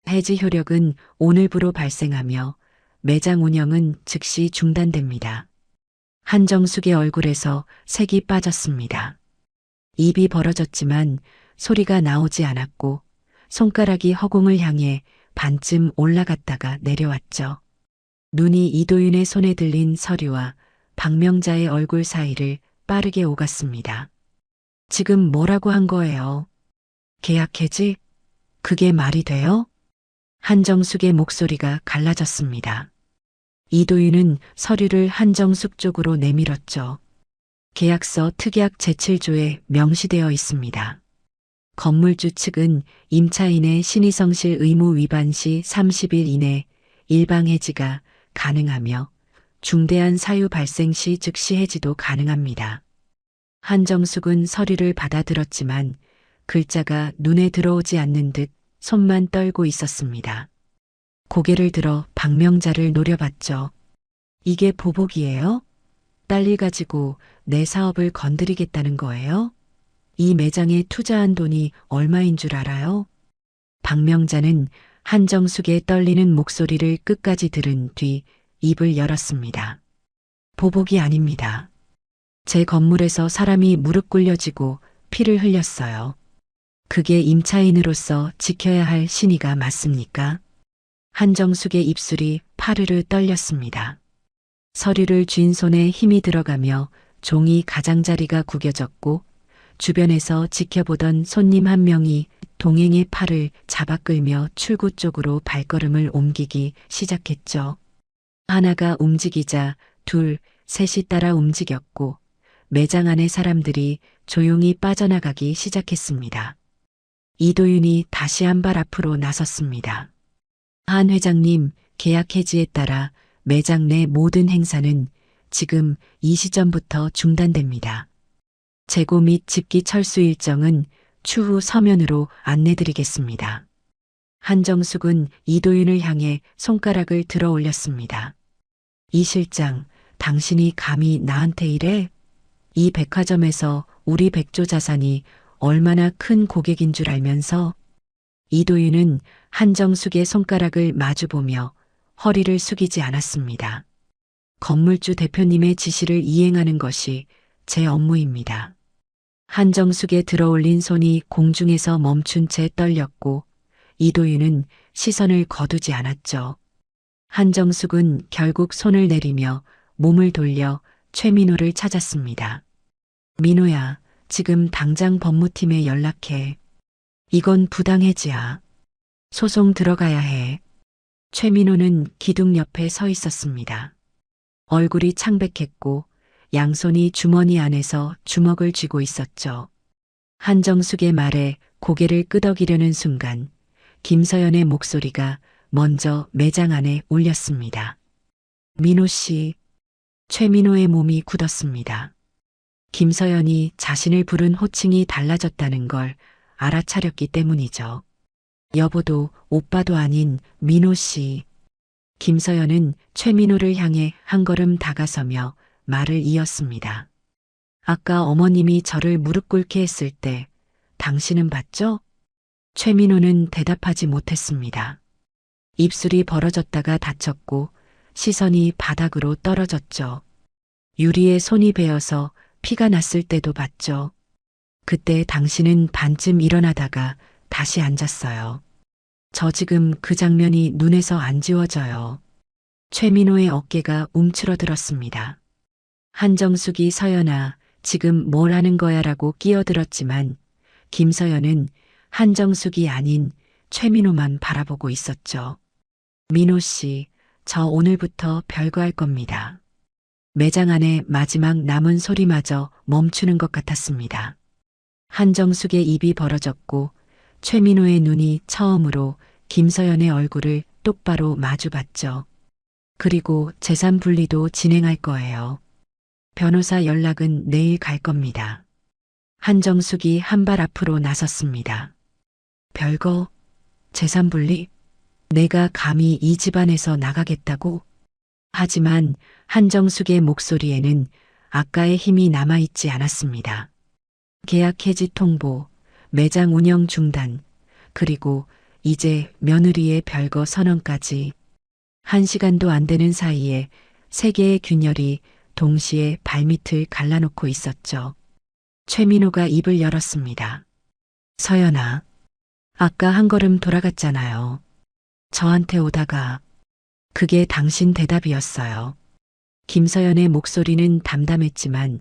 해지 효력은 오늘부로 발생하며 매장 운영은 즉시 중단됩니다. 한정숙의 얼굴에서 색이 빠졌습니다. 입이 벌어졌지만 소리가 나오지 않았고 손가락이 허공을 향해 반쯤 올라갔다가 내려왔죠. 눈이 이도윤의 손에 들린 서류와 박명자의 얼굴 사이를 빠르게 오갔습니다. 지금 뭐라고 한 거예요? 계약 해지? 그게 말이 돼요? 한정숙의 목소리가 갈라졌습니다. 이도윤은 서류를 한정숙 쪽으로 내밀었죠. 계약서 특약 제7조에 명시되어 있습니다. 건물주 측은 임차인의 신의성실 의무 위반 시 30일 이내 일방해지가 가능하며 중대한 사유 발생 시 즉시 해지도 가능합니다. 한정숙은 서류를 받아들었지만 글자가 눈에 들어오지 않는 듯 손만 떨고 있었습니다. 고개를 들어 박명자를 노려봤죠. 이게 보복이에요? 딸일 가지고 내 사업을 건드리겠다는 거예요? 이 매장에 투자한 돈이 얼마인 줄 알아요? 박명자는 한정숙의 떨리는 목소리를 끝까지 들은 뒤 입을 열었습니다. 보복이 아닙니다. 제 건물에서 사람이 무릎 꿇려지고 피를 흘렸어요. 그게 임차인으로서 지켜야 할 신의가 맞습니까? 한정숙의 입술이 파르르 떨렸습니다. 서류를 쥔 손에 힘이 들어가며 종이 가장자리가 구겨졌고 주변에서 지켜보던 손님 한 명이 동행의 팔을 잡아 끌며 출구 쪽으로 발걸음을 옮기기 시작했죠. 하나가 움직이자 둘, 셋이 따라 움직였고 매장 안의 사람들이 조용히 빠져나가기 시작했습니다. 이도윤이 다시 한 발 앞으로 나섰습니다. 한 회장님, 계약 해지에 따라 매장 내 모든 행사는 지금 이 시점부터 중단됩니다. 재고 및 집기 철수 일정은 추후 서면으로 안내드리겠습니다. 한정숙은 이도윤을 향해 손가락을 들어 올렸습니다. 이 실장, 당신이 감히 나한테 이래? 이 백화점에서 우리 백조 자산이 얼마나 큰 고객인 줄 알면서? 이도윤은 한정숙의 손가락을 마주보며 허리를 숙이지 않았습니다. 건물주 대표님의 지시를 이행하는 것이 제 업무입니다. 한정숙의 들어올린 손이 공중에서 멈춘 채 떨렸고 이도윤은 시선을 거두지 않았죠. 한정숙은 결국 손을 내리며 몸을 돌려 최민호를 찾았습니다. 민호야, 지금 당장 법무팀에 연락해. 이건 부당해지야. 소송 들어가야 해. 최민호는 기둥 옆에 서 있었습니다. 얼굴이 창백했고 양손이 주머니 안에서 주먹을 쥐고 있었죠. 한정숙의 말에 고개를 끄덕이려는 순간 김서연의 목소리가 먼저 매장 안에 울렸습니다. 민호 씨. 최민호의 몸이 굳었습니다. 김서연이 자신을 부른 호칭이 달라졌다는 걸 알아차렸기 때문이죠. 여보도 오빠도 아닌 민호 씨. 김서연은 최민호를 향해 한 걸음 다가서며 말을 이었습니다. 아까 어머님이 저를 무릎 꿇게 했을 때 당신은 봤죠? 최민호는 대답하지 못했습니다. 입술이 벌어졌다가 닫혔고 시선이 바닥으로 떨어졌죠. 유리에 손이 베어서 피가 났을 때도 봤죠. 그때 당신은 반쯤 일어나다가 다시 앉았어요. 저 지금 그 장면이 눈에서 안 지워져요. 최민호의 어깨가 움츠러들었습니다. 한정숙이 서연아, 지금 뭘 하는 거야 라고 끼어들었지만 김서연은 한정숙이 아닌 최민호만 바라보고 있었죠. 민호 씨, 저 오늘부터 별거 할 겁니다. 매장 안에 마지막 남은 소리마저 멈추는 것 같았습니다. 한정숙의 입이 벌어졌고 최민호의 눈이 처음으로 김서연의 얼굴을 똑바로 마주봤죠. 그리고 재산 분리도 진행할 거예요. 변호사 연락은 내일 갈 겁니다. 한정숙이 한 발 앞으로 나섰습니다. 별거? 재산 분리? 내가 감히 이 집안에서 나가겠다고? 하지만 한정숙의 목소리에는 아까의 힘이 남아있지 않았습니다. 계약 해지 통보, 매장 운영 중단, 그리고 이제 며느리의 별거 선언까지. 1시간도 안 되는 사이에 세 개의 균열이 동시에 발밑을 갈라놓고 있었죠. 최민호가 입을 열었습니다. 서연아, 아까 한 걸음 돌아갔잖아요. 저한테 오다가. 그게 당신 대답이었어요. 김서연의 목소리는 담담했지만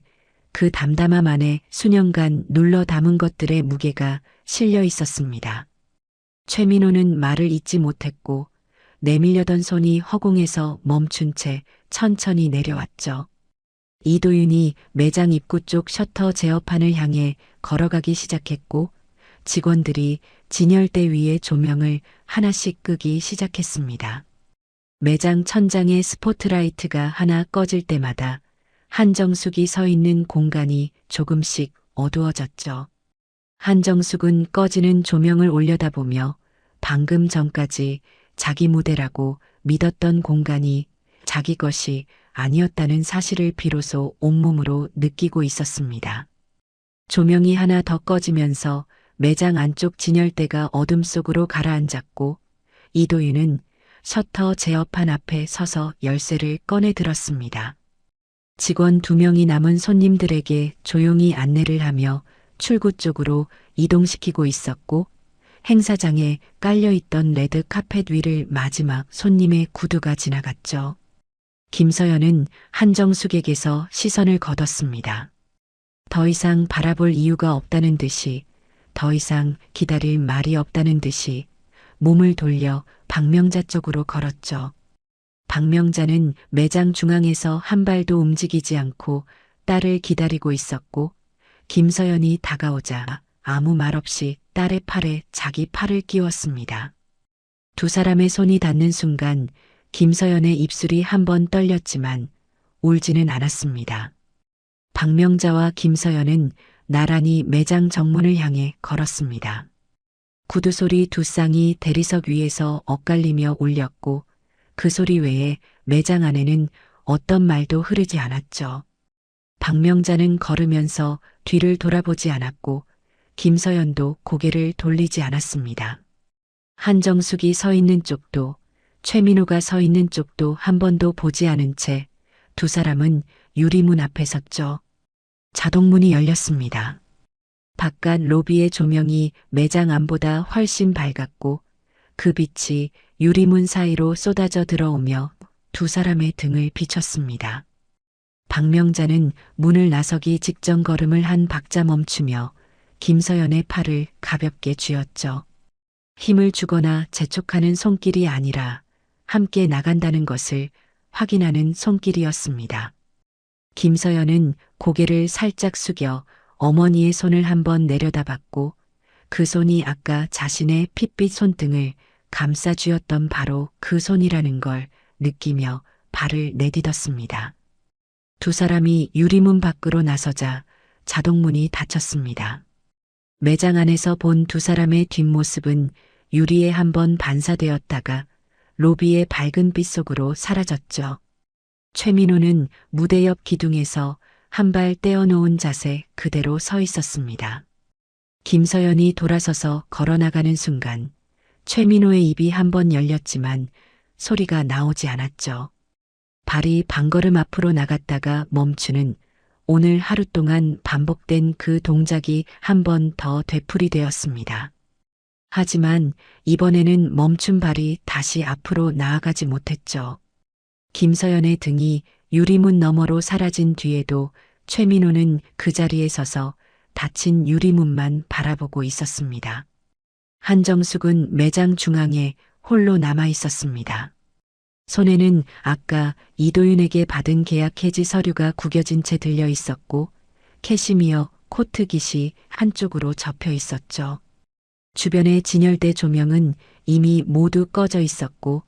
그 담담함 안에 수년간 눌러 담은 것들의 무게가 실려 있었습니다. 최민호는 말을 잇지 못했고 내밀려던 손이 허공에서 멈춘 채 천천히 내려왔죠. 이도윤이 매장 입구 쪽 셔터 제어판을 향해 걸어가기 시작했고 직원들이 진열대 위에 조명을 하나씩 끄기 시작했습니다. 매장 천장의 스포트라이트가 하나 꺼질 때마다 한정숙이 서 있는 공간이 조금씩 어두워졌죠. 한정숙은 꺼지는 조명을 올려다보며 방금 전까지 자기 무대라고 믿었던 공간이 자기 것이 아니었다는 사실을 비로소 온몸으로 느끼고 있었습니다. 조명이 하나 더 꺼지면서 매장 안쪽 진열대가 어둠 속으로 가라앉았고 이도윤은 셔터 제어판 앞에 서서 열쇠를 꺼내 들었습니다. 직원 2명이 남은 손님들에게 조용히 안내를 하며 출구 쪽으로 이동시키고 있었고 행사장에 깔려있던 레드 카펫 위를 마지막 손님의 구두가 지나갔죠. 김서연은 한정숙에게서 시선을 거뒀습니다. 더 이상 바라볼 이유가 없다는 듯이, 더 이상 기다릴 말이 없다는 듯이 몸을 돌려 박명자 쪽으로 걸었죠. 박명자는 매장 중앙에서 한 발도 움직이지 않고 딸을 기다리고 있었고 김서연이 다가오자 아무 말 없이 딸의 팔에 자기 팔을 끼웠습니다. 두 사람의 손이 닿는 순간 김서연의 입술이 한 번 떨렸지만 울지는 않았습니다. 박명자와 김서연은 나란히 매장 정문을 향해 걸었습니다. 구두 소리 두 쌍이 대리석 위에서 엇갈리며 울렸고 그 소리 외에 매장 안에는 어떤 말도 흐르지 않았죠. 박명자는 걸으면서 뒤를 돌아보지 않았고 김서연도 고개를 돌리지 않았습니다. 한정숙이 서 있는 쪽도 최민호가 서 있는 쪽도 한 번도 보지 않은 채 두 사람은 유리문 앞에 섰죠. 자동문이 열렸습니다. 바깥 로비의 조명이 매장 안보다 훨씬 밝았고 그 빛이 유리문 사이로 쏟아져 들어오며 두 사람의 등을 비췄습니다. 박명자는 문을 나서기 직전 걸음을 한 박자 멈추며 김서연의 팔을 가볍게 쥐었죠. 힘을 주거나 재촉하는 손길이 아니라 함께 나간다는 것을 확인하는 손길이었습니다. 김서연은 고개를 살짝 숙여 어머니의 손을 한번 내려다봤고 그 손이 아까 자신의 핏빛 손등을 감싸 쥐었던 바로 그 손이라는 걸 느끼며 발을 내딛었습니다. 두 사람이 유리문 밖으로 나서자 자동문이 닫혔습니다. 매장 안에서 본 두 사람의 뒷모습은 유리에 한번 반사되었다가 로비의 밝은 빛 속으로 사라졌죠. 최민호는 무대 옆 기둥에서 한 발 떼어놓은 자세 그대로 서 있었습니다. 김서연이 돌아서서 걸어나가는 순간 최민호의 입이 한번 열렸지만 소리가 나오지 않았죠. 발이 반걸음 앞으로 나갔다가 멈추는 오늘 하루 동안 반복된 그 동작이 한 번 더 되풀이되었습니다. 하지만 이번에는 멈춘 발이 다시 앞으로 나아가지 못했죠. 김서연의 등이 유리문 너머로 사라진 뒤에도 최민호는 그 자리에 서서 닫힌 유리문만 바라보고 있었습니다. 한정숙은 매장 중앙에 홀로 남아 있었습니다. 손에는 아까 이도윤에게 받은 계약 해지 서류가 구겨진 채 들려 있었고 캐시미어 코트깃이 한쪽으로 접혀 있었죠. 주변의 진열대 조명은 이미 모두 꺼져 있었고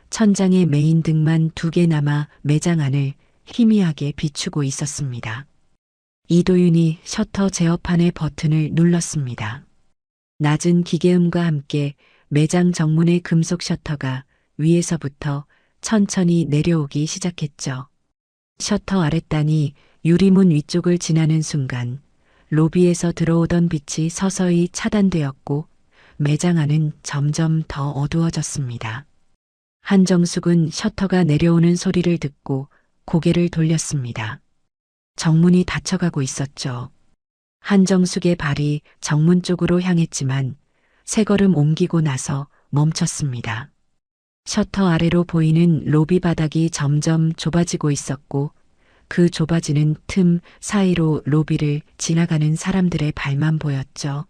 천장에 메인 등만 2개 남아 매장 안을 희미하게 비추고 있었습니다. 이도윤이 셔터 제어판의 버튼을 눌렀습니다. 낮은 기계음과 함께 매장 정문의 금속 셔터가 위에서부터 천천히 내려오기 시작했죠. 셔터 아랫단이 유리문 위쪽을 지나는 순간 로비에서 들어오던 빛이 서서히 차단되었고 매장 안은 점점 더 어두워졌습니다. 한정숙은 셔터가 내려오는 소리를 듣고 고개를 돌렸습니다. 정문이 닫혀가고 있었죠. 한정숙의 발이 정문 쪽으로 향했지만 세 걸음 옮기고 나서 멈췄습니다. 셔터 아래로 보이는 로비 바닥이 점점 좁아지고 있었고 그 좁아지는 틈 사이로 로비를 지나가는 사람들의 발만 보였죠.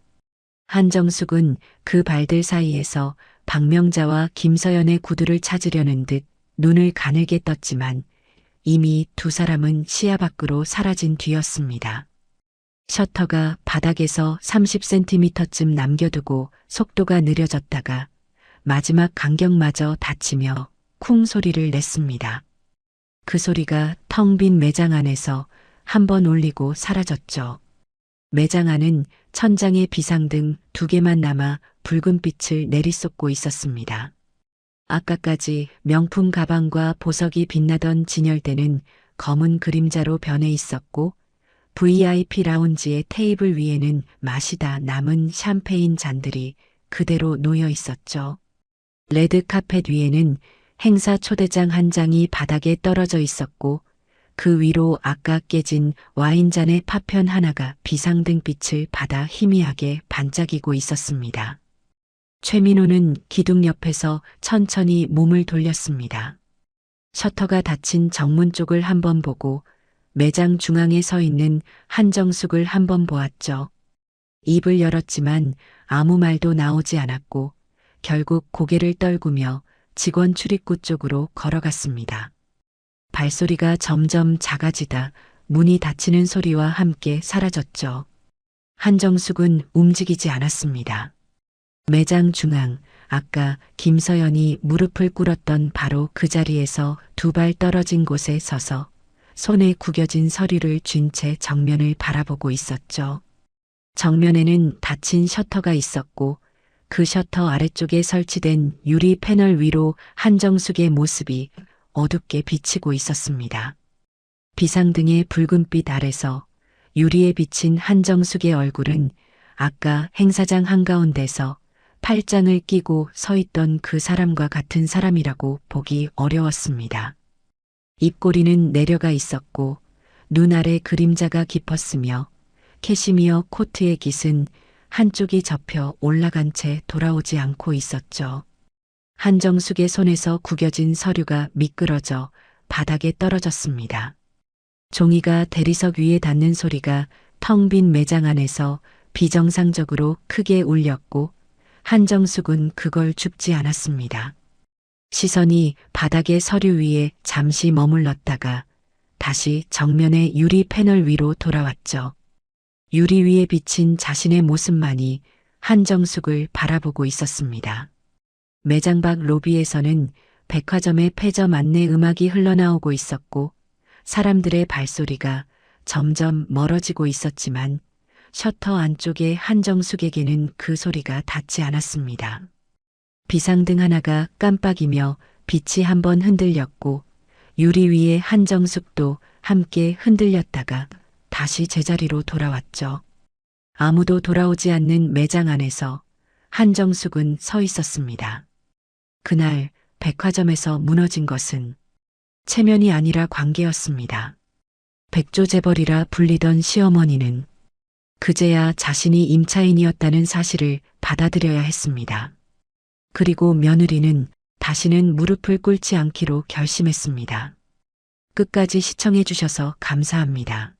한정숙은 그 발들 사이에서 박명자와 김서연의 구두를 찾으려는 듯 눈을 가늘게 떴지만 이미 2 사람은 시야 밖으로 사라진 뒤였습니다. 셔터가 바닥에서 30cm쯤 남겨두고 속도가 느려졌다가 마지막 간격마저 닫히며 쿵 소리를 냈습니다. 그 소리가 텅 빈 매장 안에서 한 번 울리고 사라졌죠. 매장 안은 천장에 비상등 2개만 남아 붉은 빛을 내리쏟고 있었습니다. 아까까지 명품 가방과 보석이 빛나던 진열대는 검은 그림자로 변해 있었고 VIP 라운지의 테이블 위에는 마시다 남은 샴페인 잔들이 그대로 놓여 있었죠. 레드 카펫 위에는 행사 초대장 한 장이 바닥에 떨어져 있었고 그 위로 아까 깨진 와인잔의 파편 하나가 비상등 빛을 받아 희미하게 반짝이고 있었습니다. 최민호는 기둥 옆에서 천천히 몸을 돌렸습니다. 셔터가 닫힌 정문 쪽을 한번 보고 매장 중앙에 서 있는 한정숙을 한번 보았죠. 입을 열었지만 아무 말도 나오지 않았고 결국 고개를 떨구며 직원 출입구 쪽으로 걸어갔습니다. 발소리가 점점 작아지다 문이 닫히는 소리와 함께 사라졌죠. 한정숙은 움직이지 않았습니다. 매장 중앙, 아까 김서연이 무릎을 꿇었던 바로 그 자리에서 2발 떨어진 곳에 서서 손에 구겨진 서류를 쥔 채 정면을 바라보고 있었죠. 정면에는 닫힌 셔터가 있었고 그 셔터 아래쪽에 설치된 유리 패널 위로 한정숙의 모습이 어둡게 비치고 있었습니다. 비상등의 붉은빛 아래서 유리에 비친 한정숙의 얼굴은 아까 행사장 한가운데서 팔짱을 끼고 서 있던 그 사람과 같은 사람이라고 보기 어려웠습니다. 입꼬리는 내려가 있었고 눈 아래 그림자가 깊었으며 캐시미어 코트의 깃은 한쪽이 접혀 올라간 채 돌아오지 않고 있었죠. 한정숙의 손에서 구겨진 서류가 미끄러져 바닥에 떨어졌습니다. 종이가 대리석 위에 닿는 소리가 텅 빈 매장 안에서 비정상적으로 크게 울렸고 한정숙은 그걸 줍지 않았습니다. 시선이 바닥의 서류 위에 잠시 머물렀다가 다시 정면의 유리 패널 위로 돌아왔죠. 유리 위에 비친 자신의 모습만이 한정숙을 바라보고 있었습니다. 매장 밖 로비에서는 백화점의 패점 안내 음악이 흘러나오고 있었고 사람들의 발소리가 점점 멀어지고 있었지만 셔터 안쪽의 한정숙에게는 그 소리가 닿지 않았습니다. 비상등 하나가 깜빡이며 빛이 한번 흔들렸고 유리 위에 한정숙도 함께 흔들렸다가 다시 제자리로 돌아왔죠. 아무도 돌아오지 않는 매장 안에서 한정숙은 서 있었습니다. 그날 백화점에서 무너진 것은 체면이 아니라 관계였습니다. 백조재벌이라 불리던 시어머니는 그제야 자신이 임차인이었다는 사실을 받아들여야 했습니다. 그리고 며느리는 다시는 무릎을 꿇지 않기로 결심했습니다. 끝까지 시청해 주셔서 감사합니다.